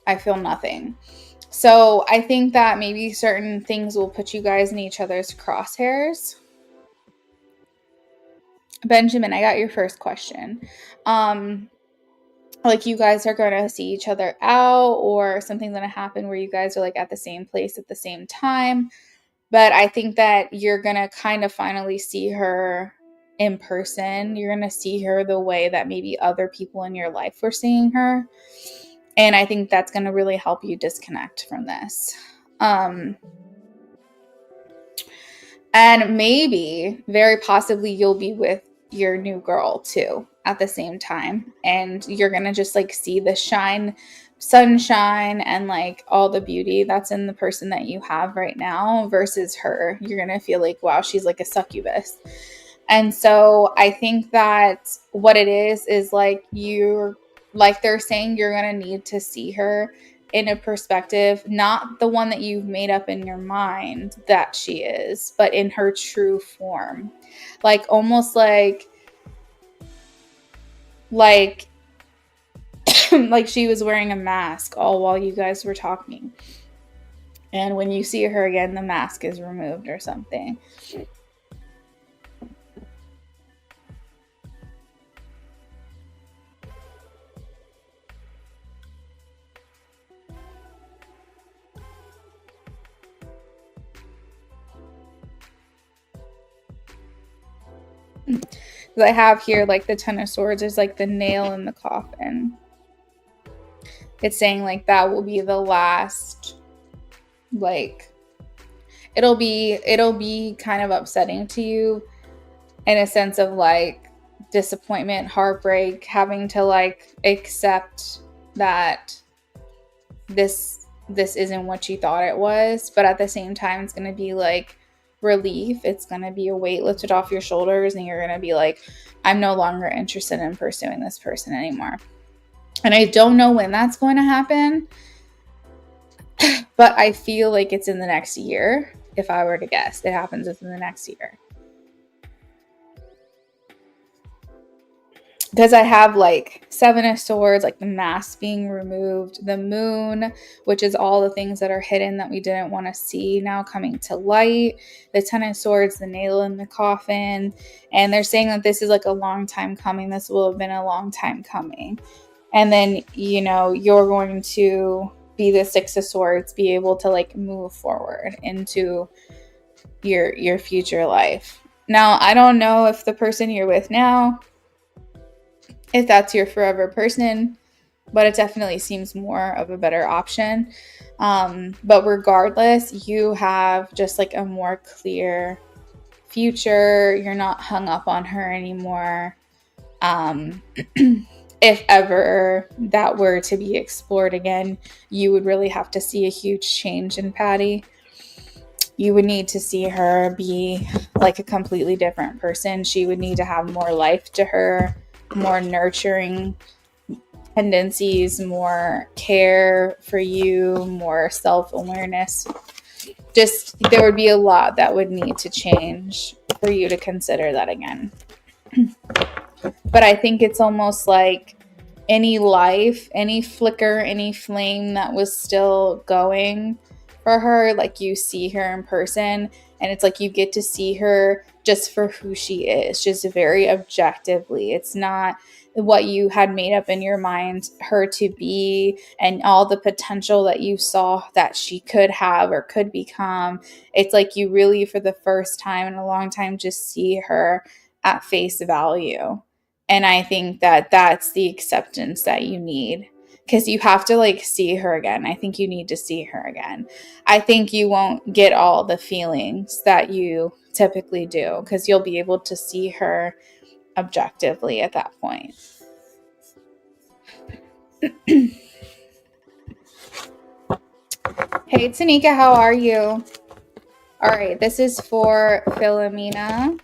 I feel nothing. So I think that maybe certain things will put you guys in each other's crosshairs. Benjamin, I got your first question. Like you guys are going to see each other out, or something's going to happen where you guys are like at the same place at the same time. But I think that you're going to kind of finally see her in person. You're going to see her the way that maybe other people in your life were seeing her. And I think that's going to really help you disconnect from this. And maybe, very possibly, you'll be with your new girl too at the same time. And you're going to just like see the sunshine and like all the beauty that's in the person that you have right now versus her. You're going to feel like, wow, she's like a succubus. And so I think that what it is like they're saying you're going to need to see her in a perspective, not the one that you've made up in your mind that she is, but in her true form. Like almost like like she was wearing a mask all while you guys were talking. And when you see her again, the mask is removed or something. I have here like the Ten of Swords is like the nail in the coffin. It's saying like that will be the last, like it'll be kind of upsetting to you in a sense of like disappointment, heartbreak, having to like accept that this isn't what you thought it was, but at the same time it's going to be like relief. It's going to be a weight lifted off your shoulders, and you're going to be like, I'm no longer interested in pursuing this person anymore. And I don't know when that's going to happen, but I feel like it's in the next year. If I were to guess, it happens within the next year. Because I have like Seven of Swords, like the mask being removed, the moon, which is all the things that are hidden that we didn't want to see now coming to light, the Ten of Swords, the nail in the coffin. And they're saying that this is like a long time coming. This will have been a long time coming. And then, you're going to be the Six of Swords, be able to like move forward into your future life. Now, I don't know if the person you're with now, if that's your forever person, but it definitely seems more of a better option. But regardless, you have just like a more clear future. You're not hung up on her anymore. if ever that were to be explored again, you would really have to see a huge change in Patty. You would need to see her be like a completely different person. She would need to have more life to her, more nurturing tendencies, more care for you, more self-awareness. Just there would be a lot that would need to change for you to consider that again. But I think it's almost like any life, any flicker, any flame that was still going for her, like you see her in person, and it's like you get to see her just for who she is, just very objectively. It's not what you had made up in your mind her to be and all the potential that you saw that she could have or could become. It's like you really, for the first time in a long time, just see her at face value. And I think that that's the acceptance that you need, because you have to like see her again. I think you need to see her again. I think you won't get all the feelings that you typically do because you'll be able to see her objectively at that point. Hey, Tanika, how are you? All right, this is for Philomena.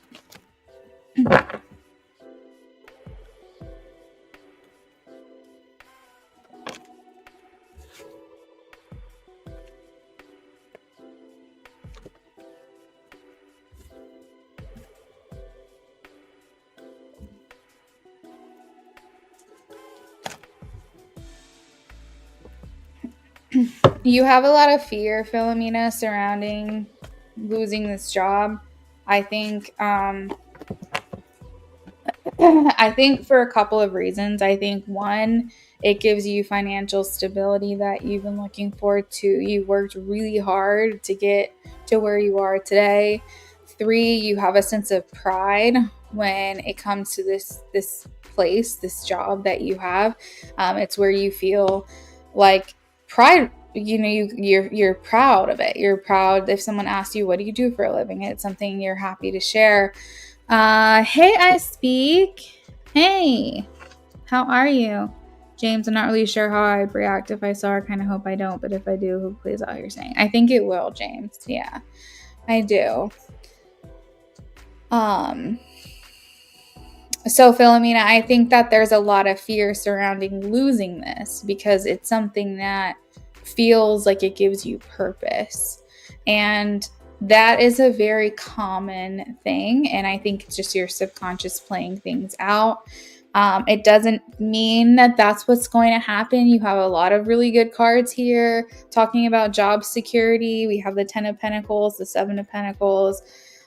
You have a lot of fear, Philomena, surrounding losing this job. I think I think for a couple of reasons. I think one, it gives you financial stability that you've been looking forward to. You worked really hard to get to where you are today. 3, you have a sense of pride when it comes to this place, this job that you have. It's where you feel like pride. You know, you're proud of it. You're proud if someone asks you, "What do you do for a living?" It's something you're happy to share. Hey, I speak. Hey, how are you? James, I'm not really sure how I'd react if I saw her. Kind of hope I don't, but if I do, who plays out you're saying? I think it will, James. Yeah, I do. So Philomena, I think that there's a lot of fear surrounding losing this because it's something that feels like it gives you purpose. And that is a very common thing. And I think it's just your subconscious playing things out. It doesn't mean that that's what's going to happen. You have a lot of really good cards here talking about job security. We have the 10 of Pentacles, the 7 of Pentacles.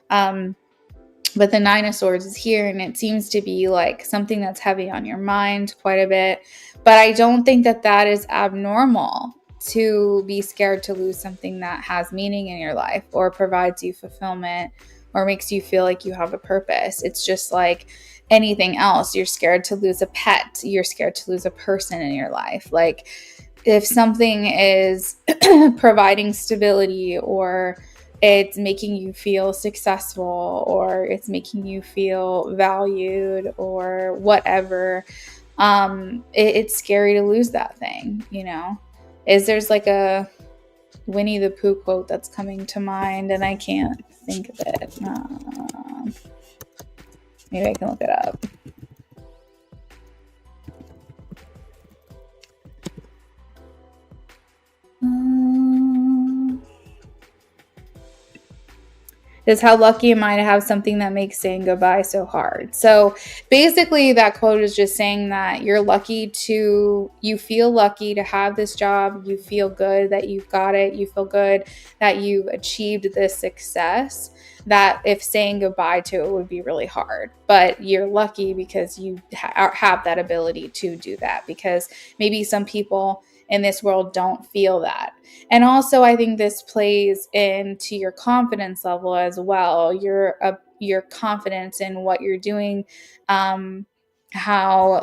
But the 9 of Swords is here, and it seems to be like something that's heavy on your mind quite a bit. But I don't think that that is abnormal to be scared to lose something that has meaning in your life or provides you fulfillment or makes you feel like you have a purpose. It's just like anything else. You're scared to lose a pet. You're scared to lose a person in your life. Like if something is providing stability or it's making you feel successful or it's making you feel valued or whatever, it's scary to lose that thing, you know? There's like a Winnie the Pooh quote that's coming to mind and I can't think of it. Maybe I can look it up. Is how lucky am I to have something that makes saying goodbye so hard? So basically that quote is just saying that you feel lucky to have this job. You feel good that you've got it. You feel good that you've achieved this success, that if saying goodbye to it would be really hard. But you're lucky because you have that ability to do that, because maybe some people in this world don't feel that. And also, I think this plays into your confidence level as well. Your confidence in what you're doing, how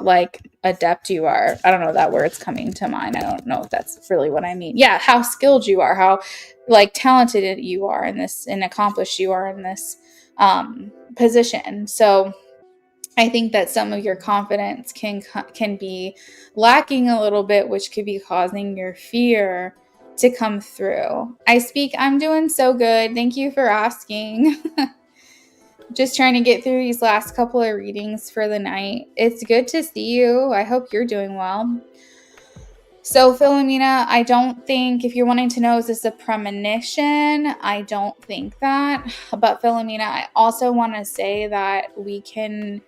like adept you are. I don't know, that word's coming to mind. I don't know if that's really what I mean. Yeah, how skilled you are, how like talented you are in this and accomplished you are in this position. So I think that some of your confidence can be lacking a little bit, which could be causing your fear to come through. I'm doing so good. Thank you for asking. Just trying to get through these last couple of readings for the night. It's good to see you. I hope you're doing well. So, Philomena, I don't think, if you're wanting to know, is this a premonition? I don't think that. But, Philomena, I also want to say that we can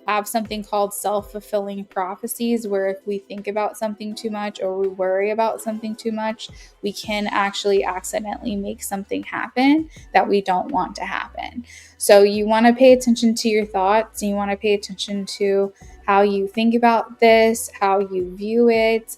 have something called self-fulfilling prophecies, where if we think about something too much or we worry about something too much, we can actually accidentally make something happen that we don't want to happen. So you want to pay attention to your thoughts, and you want to pay attention to how you think about this, how you view it.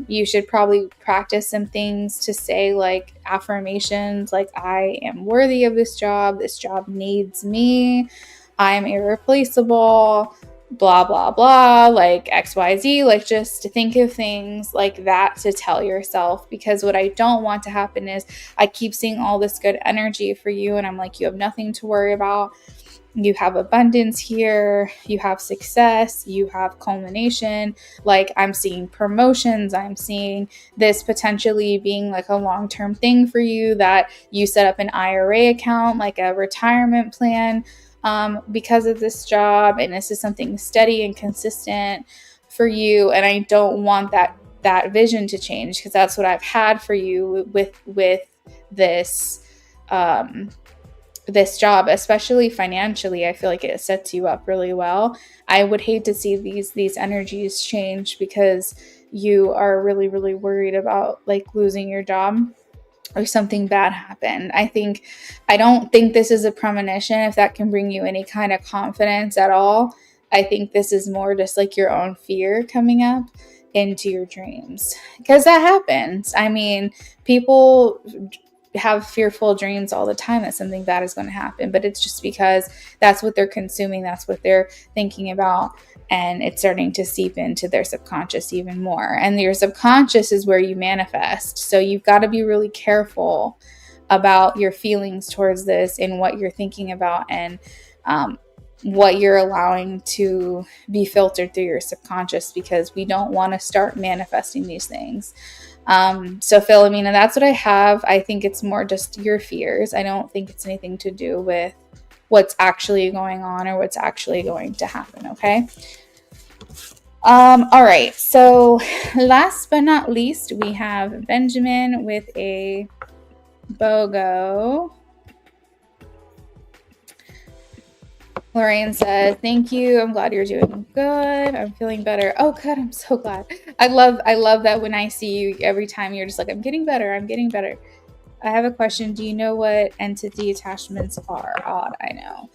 You should probably practice some things to say, like affirmations, like I am worthy of this job needs me, I'm irreplaceable, blah, blah, blah, like XYZ, like just to think of things like that to tell yourself. Because what I don't want to happen is I keep seeing all this good energy for you, and I'm like, you have nothing to worry about. You have abundance here, you have success, you have culmination. Like I'm seeing promotions, I'm seeing this potentially being like a long-term thing for you, that you set up an IRA account, like a retirement plan, because of this job, and this is something steady and consistent for you. And I don't want that vision to change, because that's what I've had for you with this this job, especially financially. I feel like it sets you up really well. I would hate to see these energies change because you are really, really worried about like losing your job or something bad happen. I don't think this is a premonition, if that can bring you any kind of confidence at all. I think this is more just like your own fear coming up into your dreams, because that happens. I mean, people have fearful dreams all the time that something bad is going to happen, but it's just because that's what they're consuming, that's what they're thinking about, and it's starting to seep into their subconscious even more. And your subconscious is where you manifest. So you've got to be really careful about your feelings towards this and what you're thinking about, and what you're allowing to be filtered through your subconscious, because we don't want to start manifesting these things. So Philomena, that's what I have. I think it's more just your fears. I don't think it's anything to do with what's actually going on or what's actually going to happen. Okay. All right. So last but not least, we have Benjamin with a BOGO. Lorraine says, thank you. I'm glad you're doing good. I'm feeling better. Oh, good. I'm so glad. I love that when I see you every time you're just like, I'm getting better. I'm getting better. I have a question. Do you know what entity attachments are? Odd, I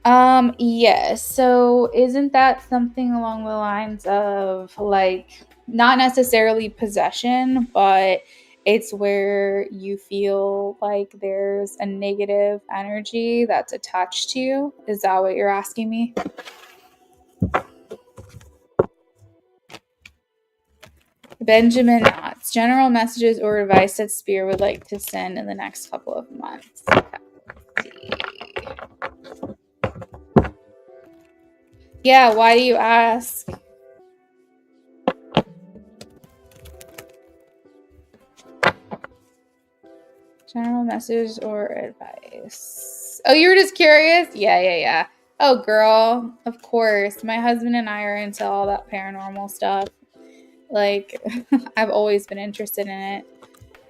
know. Yes. So isn't that something along the lines of like, not necessarily possession, but it's where you feel like there's a negative energy that's attached to you? Is that what you're asking me? Benjamin Knotts, general messages or advice that Spirit would like to send in the next couple of months. Yeah, why do you ask? General message or advice. Oh, you were just curious? Yeah. Oh, girl, of course. My husband and I are into all that paranormal stuff. Like, I've always been interested in it.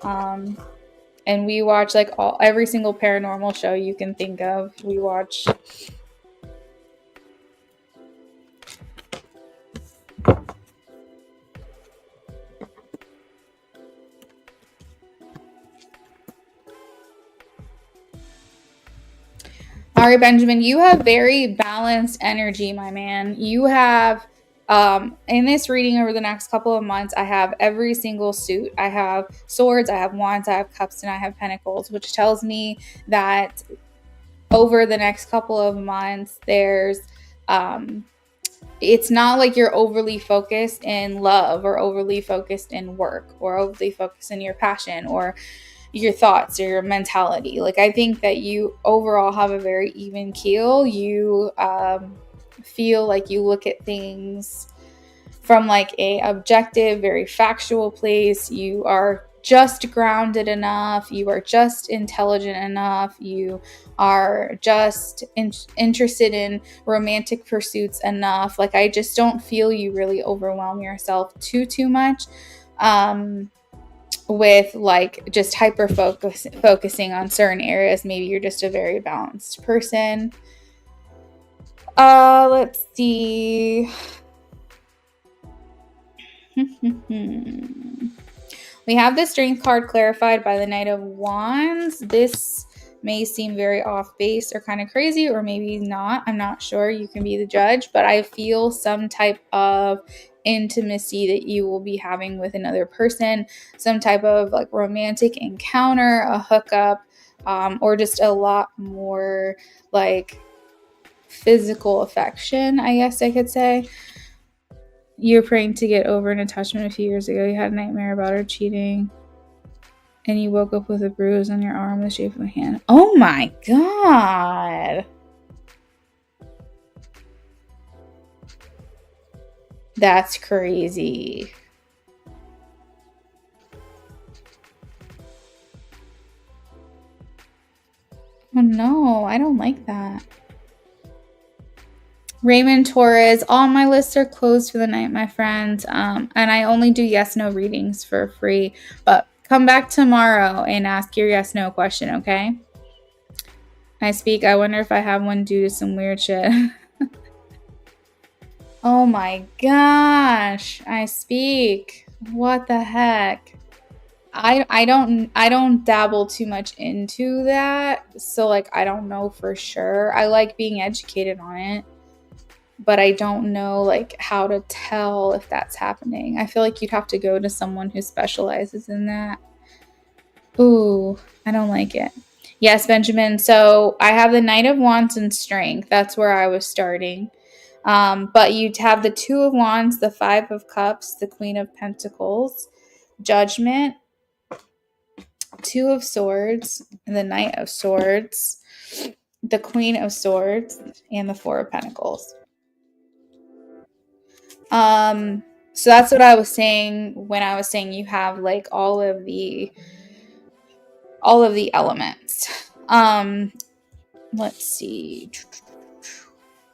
And we watch like every single paranormal show you can think of. We watch. All right, Benjamin, you have very balanced energy, my man. You have, in this reading over the next couple of months, I have every single suit. I have swords, I have wands, I have cups, and I have pentacles, which tells me that over the next couple of months, there's, it's not like you're overly focused in love or overly focused in work or overly focused in your passion or your thoughts or your mentality. Like, I think that you overall have a very even keel. You feel like you look at things from like a objective, very factual place. You are just grounded enough. You are just intelligent enough. You are just interested in romantic pursuits enough. Like, I just don't feel you really overwhelm yourself too much. With like just focusing on certain areas. Maybe you're just a very balanced person. Let's see. We have the strength card clarified by the Knight of Wands. This may seem very off base or kind of crazy, or maybe not. I'm not sure. You can be the judge, but I feel some type of intimacy that you will be having with another person, some type of like romantic encounter, a hookup, or just a lot more like physical affection, I guess I could say. You're praying to get over an attachment a few years ago. You had a nightmare about her cheating, and you woke up with a bruise on your arm the shape of a hand. Oh my God. That's crazy. Oh no, I don't like that. Raymond Torres, all my lists are closed for the night, my friends. And I only do yes/no readings for free. But come back tomorrow and ask your yes/no question, okay? I speak. I wonder if I have one due to some weird shit. Oh my gosh. I speak. What the heck? I don't dabble too much into that. So like I don't know for sure. I like being educated on it, but I don't know like how to tell if that's happening. I feel like you'd have to go to someone who specializes in that. Ooh, I don't like it. Yes, Benjamin. So I have the Knight of Wands and Strength. That's where I was starting. But you'd have the Two of Wands, the Five of Cups, the Queen of Pentacles, Judgment, Two of Swords, the Knight of Swords, the Queen of Swords, and the Four of Pentacles. So that's what I was saying when I was saying you have like all of the elements. Let's see.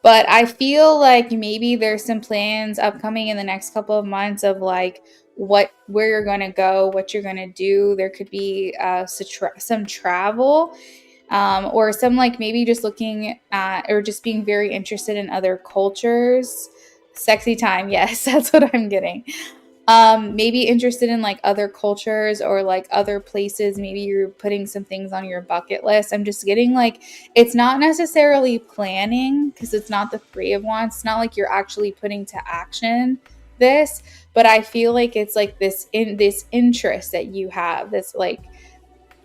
But I feel like maybe there's some plans upcoming in the next couple of months of like where you're going to go, what you're going to do. There could be some travel, or some like maybe just looking at or just being very interested in other cultures. Sexy time. Yes, that's what I'm getting. Maybe interested in like other cultures or like other places. Maybe you're putting some things on your bucket list. I'm just getting like, it's not necessarily planning because it's not the Three of Wands. It's not like you're actually putting to action this, but I feel like it's like this interest that you have, this like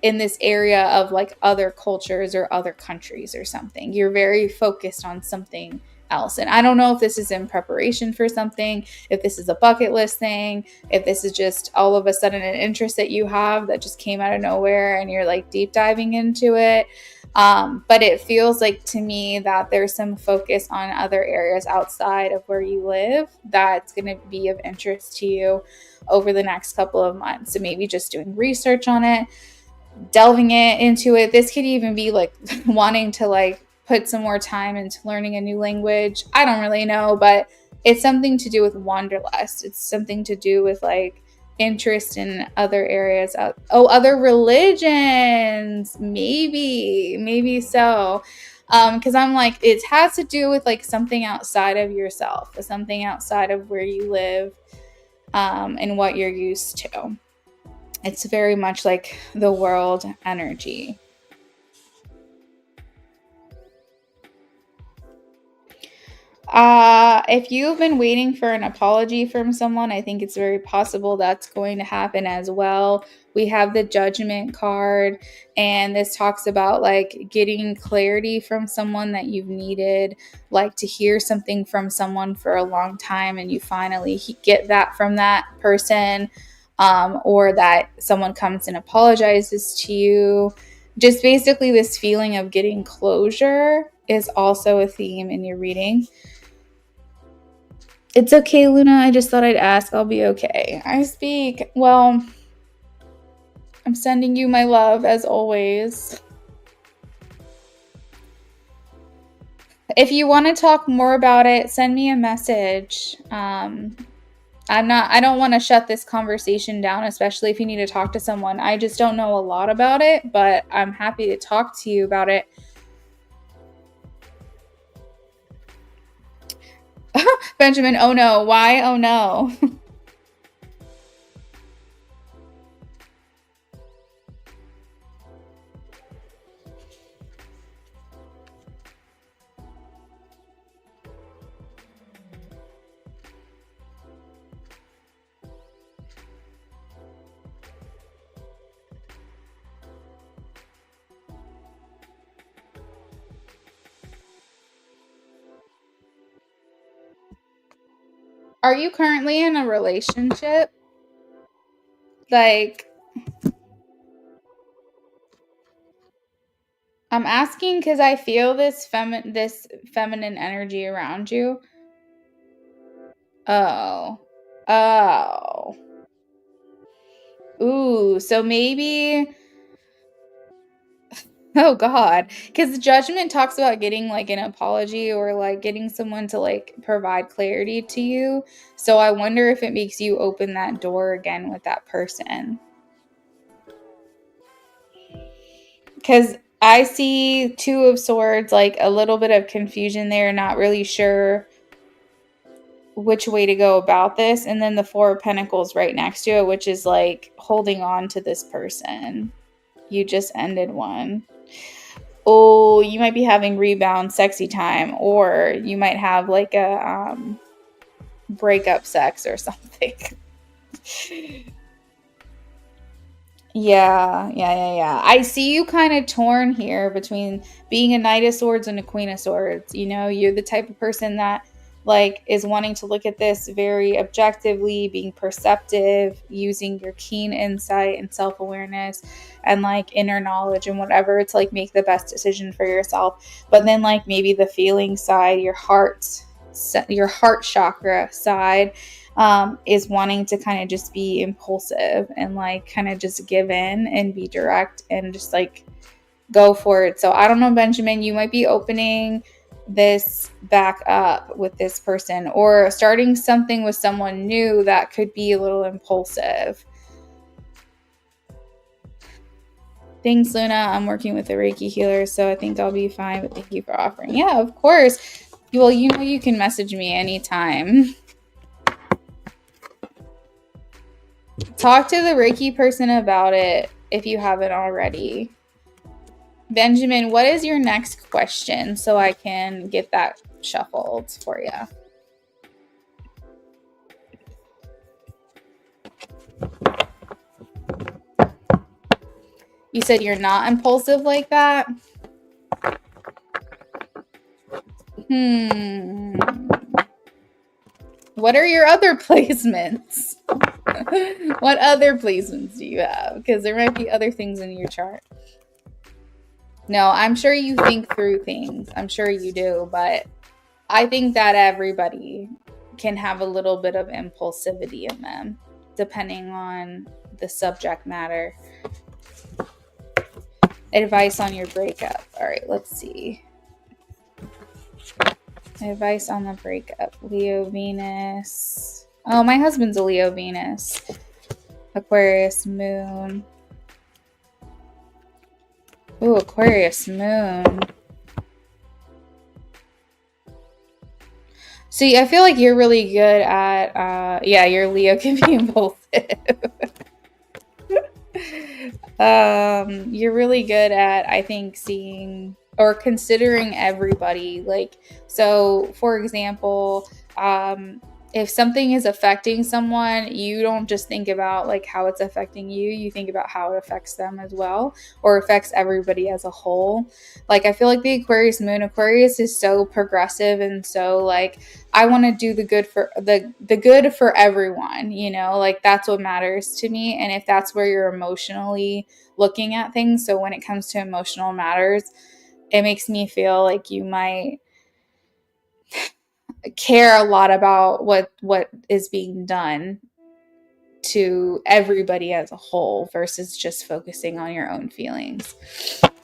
in this area of like other cultures or other countries or something. You're very focused on something else. And I don't know if this is in preparation for something, if this is a bucket list thing, if this is just all of a sudden an interest that you have that just came out of nowhere and you're like deep diving into it. But it feels like to me that there's some focus on other areas outside of where you live that's going to be of interest to you over the next couple of months. So maybe just doing research on it, delving into it. This could even be like wanting to like put some more time into learning a new language. I don't really know, but it's something to do with wanderlust. It's something to do with like interest in other areas. Other religions. Maybe so. Because I'm like, it has to do with like something outside of yourself, something outside of where you live, and what you're used to. It's very much like the world energy. If you've been waiting for an apology from someone, I think it's very possible that's going to happen as well. We have the Judgment card, and this talks about like getting clarity from someone that you've needed, like to hear something from someone for a long time, and you finally get that from that person, or that someone comes and apologizes to you. Just basically this feeling of getting closure is also a theme in your reading. It's okay, Luna. I just thought I'd ask. I'll be okay. I speak. Well, I'm sending you my love as always. If you want to talk more about it, send me a message. I don't want to shut this conversation down, especially if you need to talk to someone. I just don't know a lot about it, but I'm happy to talk to you about it. Benjamin, oh no. Why? Oh no. Are you currently in a relationship? Like, I'm asking because I feel this feminine energy around you. Oh. Oh. Ooh, so maybe, oh God, because judgment talks about getting like an apology or like getting someone to like provide clarity to you. So I wonder if it makes you open that door again with that person. Because I see Two of Swords, like a little bit of confusion there, not really sure which way to go about this. And then the Four of Pentacles right next to it, which is like holding on to this person. You just ended one. Oh, you might be having rebound sexy time, or you might have like a breakup sex or something. Yeah. I see you kind of torn here between being a Knight of Swords and a Queen of Swords. You know, you're the type of person that like is wanting to look at this very objectively, being perceptive, using your keen insight and self-awareness and like inner knowledge and whatever to like make the best decision for yourself. But then like maybe the feeling side, your heart chakra side is wanting to kind of just be impulsive and like kind of just give in and be direct and just like go for it. So I don't know, Benjamin, you might be opening this back up with this person or starting something with someone new that could be a little impulsive. Thanks, Luna. I'm working with a Reiki healer, so I think I'll be fine, but thank you for offering. Yeah, of course. Well, you know you can message me anytime. Talk to the Reiki person about it if you haven't already. Benjamin, what is your next question so I can get that shuffled for you? You said you're not impulsive like that? What are your other placements? What other placements do you have? Because there might be other things in your chart. No, I'm sure you think through things. I'm sure you do, but I think that everybody can have a little bit of impulsivity in them, depending on the subject matter. Advice on your breakup. All right, let's see. Advice on the breakup. Leo Venus. Oh, my husband's a Leo Venus. Aquarius moon. Ooh, Aquarius moon. See, I feel like you're really good at, yeah, your Leo can be impulsive. You're really good at, I think, seeing or considering everybody. Like, so for example, if something is affecting someone, you don't just think about like how it's affecting you, you think about how it affects them as well, or affects everybody as a whole. Like, I feel like the Aquarius moon, Aquarius is so progressive and so like, I want to do the good for the good for everyone, you know, like that's what matters to me. And if that's where you're emotionally looking at things, so when it comes to emotional matters, it makes me feel like you might care a lot about what is being done to everybody as a whole versus just focusing on your own feelings.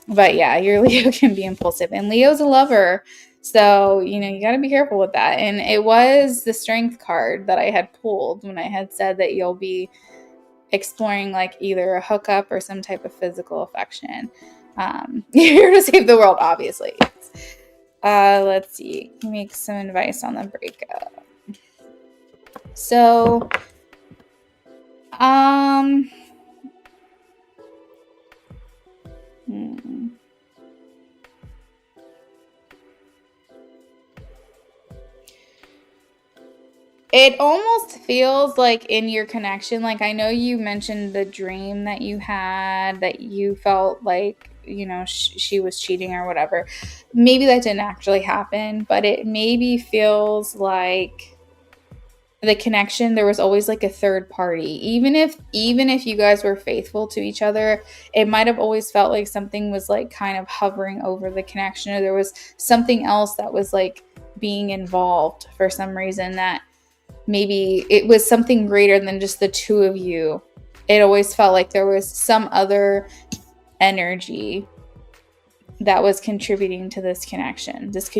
But yeah, your Leo can be impulsive, and Leo's a lover. So, you got to be careful with that. And it was the strength card that I had pulled when I had said that you'll be exploring like either a hookup or some type of physical affection. You're here to save the world, obviously. Let's see. Make some advice on the breakup. So, It almost feels like in your connection, like I know you mentioned the dream that you had, that you felt like, she was cheating or whatever. Maybe that didn't actually happen, but it maybe feels like the connection, there was always like a third party. Even if you guys were faithful to each other, it might have always felt like something was like kind of hovering over the connection, or there was something else that was like being involved for some reason, that maybe it was something greater than just the two of you. It always felt like there was some other energy that was contributing to this connection. It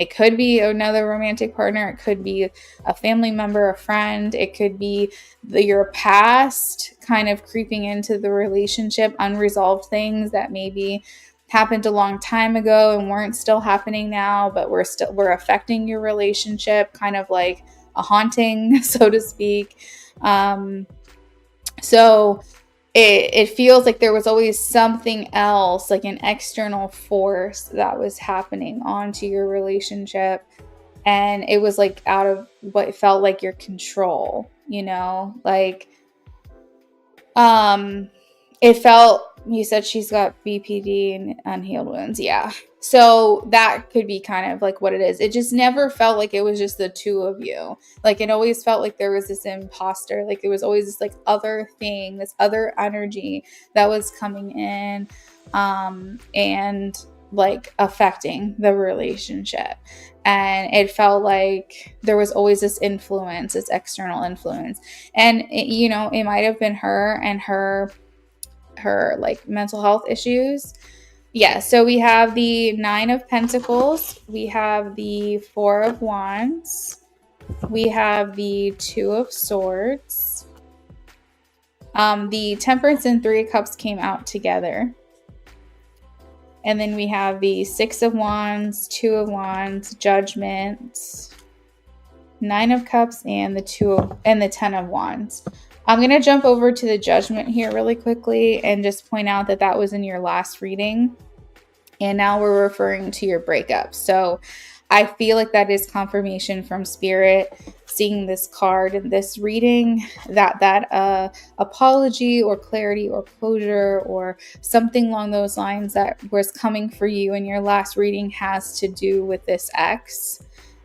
could be another romantic partner. It could be a family member, a friend. It could be your past kind of creeping into the relationship, unresolved things that maybe happened a long time ago and weren't still happening now, but we're affecting your relationship, kind of like a haunting, so to speak. So it feels like there was always something else, like an external force that was happening onto your relationship. And it was like out of what felt like your control, like, it felt, you said she's got BPD and unhealed wounds. Yeah. So that could be kind of like what it is. It just never felt like it was just the two of you. Like it always felt like there was this imposter. Like there was always this like other thing, this other energy that was coming in, and like affecting the relationship. And it felt like there was always this influence, this external influence. And it might have been her and her like mental health issues. Yeah, so we have the 9 of Pentacles, we have the 4 of Wands, we have the 2 of Swords. The Temperance and 3 of Cups came out together. And then we have the 6 of Wands, 2 of Wands, Judgment, 9 of Cups, and the 10 of Wands. I'm going to jump over to the Judgment here really quickly and just point out that was in your last reading. And now we're referring to your breakup. So I feel like that is confirmation from Spirit, seeing this card in this reading, that apology or clarity or closure or something along those lines that was coming for you in your last reading has to do with this ex,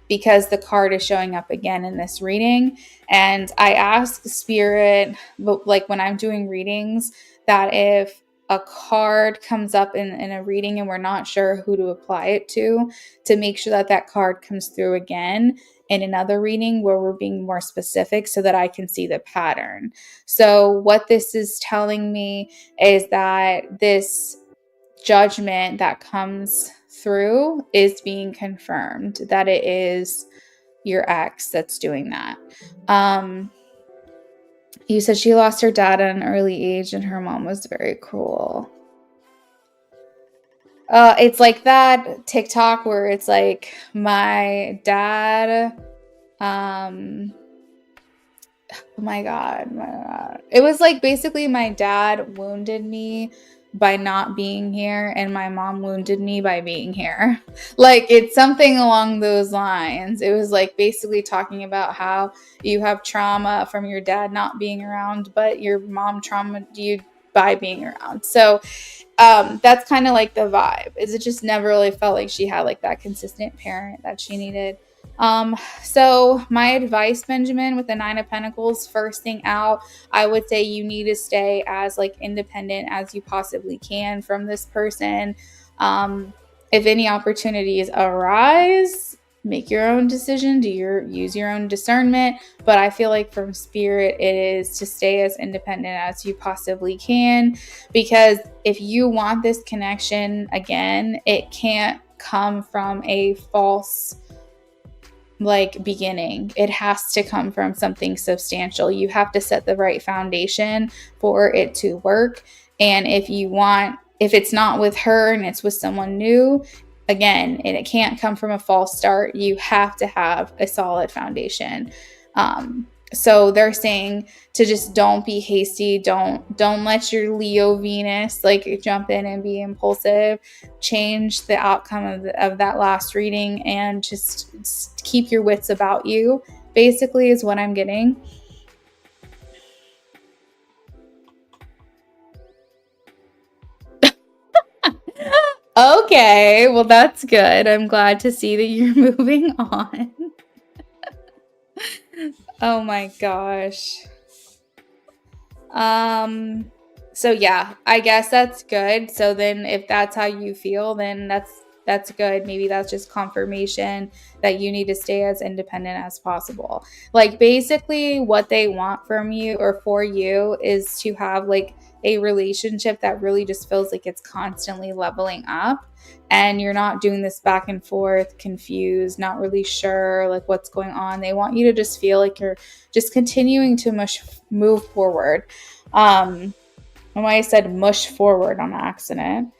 because the card is showing up again in this reading. And I ask Spirit, like when I'm doing readings, that if a card comes up in a reading and we're not sure who to apply it to make sure that card comes through again in another reading where we're being more specific so that I can see the pattern. So what this is telling me is that this judgment that comes through is being confirmed, that it is your ex that's doing that. You said she lost her dad at an early age and her mom was very cruel. It's like that TikTok where it's like my dad, oh my God. It was like basically my dad wounded me by not being here and my mom wounded me by being here. Like it's something along those lines. It was like basically talking about how you have trauma from your dad not being around, but your mom traumatized you by being around. So that's kind of like the vibe. Is it just never really felt like she had like that consistent parent that she needed. So my advice, Benjamin, with the 9 of Pentacles, first thing out, I would say you need to stay as like independent as you possibly can from this person. If any opportunities arise, make your own decision, use your own discernment. But I feel like from spirit, it is to stay as independent as you possibly can, because if you want this connection again, it can't come from a false beginning. It has to come from something substantial. You have to set the right foundation for it to work. And if it's not with her and it's with someone new, again, it can't come from a false start. You have to have a solid foundation. So they're saying to just don't be hasty. Don't let your Leo Venus jump in and be impulsive. Change the outcome of that last reading, and just keep your wits about you, basically, is what I'm getting. Okay, well, that's good. I'm glad to see that you're moving on. Oh my gosh. So yeah, I guess that's good. So then if that's how you feel, then that's good. Maybe that's just confirmation that you need to stay as independent as possible. Basically what they want from you or for you is to have a relationship that really just feels like it's constantly leveling up, and you're not doing this back and forth, confused, not really sure what's going on. They want you to just feel like you're just continuing to move forward. And why I said mush forward on accident.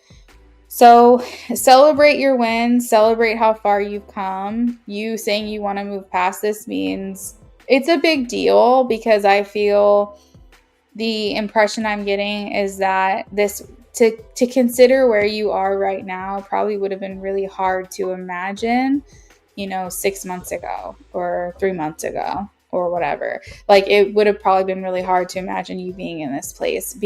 So celebrate your wins, celebrate how far you've come. You saying you want to move past this means it's a big deal, because I feel the impression I'm getting is that this to consider where you are right now probably would have been really hard to imagine, 6 months ago or 3 months ago or whatever. It would have probably been really hard to imagine you being in this place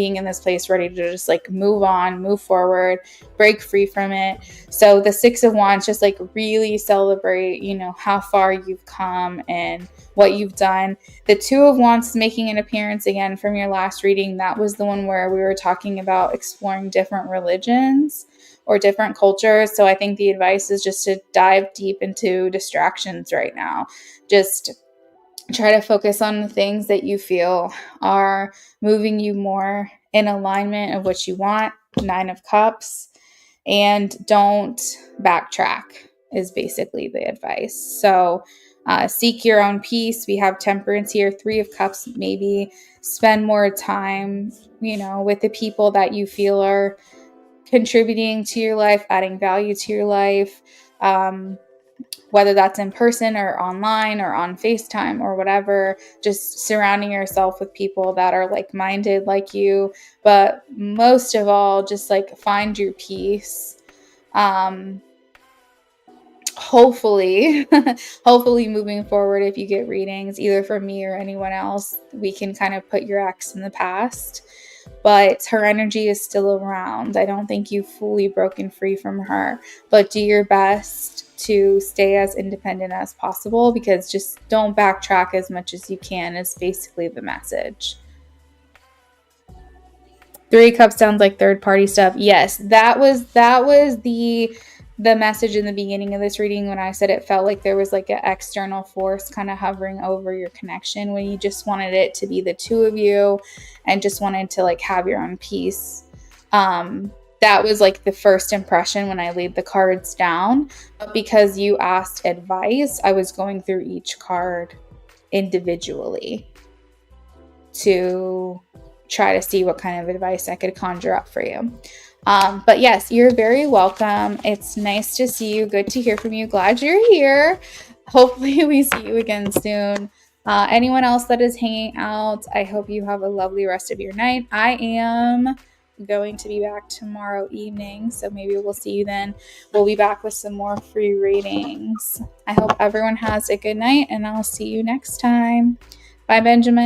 ready to just move on, move forward, break free from it. So the 6 of Wands, just really celebrate, how far you've come and what you've done. The 2 of Wands is making an appearance again from your last reading. That was the one where we were talking about exploring different religions or different cultures. So I think the advice is just to dive deep into distractions right now. Just try to focus on the things that you feel are moving you more in alignment of what you want. 9 of Cups. And don't backtrack is basically the advice. So seek your own peace. We have Temperance here. 3 of Cups. Maybe spend more time, with the people that you feel are contributing to your life, adding value to your life. Whether that's in person or online or on FaceTime or whatever, just surrounding yourself with people that are like-minded like you. But most of all, just find your peace. Hopefully moving forward, if you get readings either from me or anyone else, we can kind of put your ex in the past. But her energy is still around. I don't think you've fully broken free from her, but do your best to stay as independent as possible, because just don't backtrack as much as you can is basically the message. 3 of Cups sounds like third party stuff. Yes, that was the message in the beginning of this reading when I said it felt like there was an external force kind of hovering over your connection, when you just wanted it to be the 2 of you and just wanted to have your own peace. That was the first impression when I laid the cards down. But because you asked advice, I was going through each card individually to try to see what kind of advice I could conjure up for you. But yes, you're very welcome. It's nice to see you. Good to hear from you. Glad you're here. Hopefully we see you again soon. Anyone else that is hanging out, I hope you have a lovely rest of your night. I am going to be back tomorrow evening, so maybe we'll see you then. We'll be back with some more free readings. I hope everyone has a good night, and I'll see you next time. Bye, Benjamin.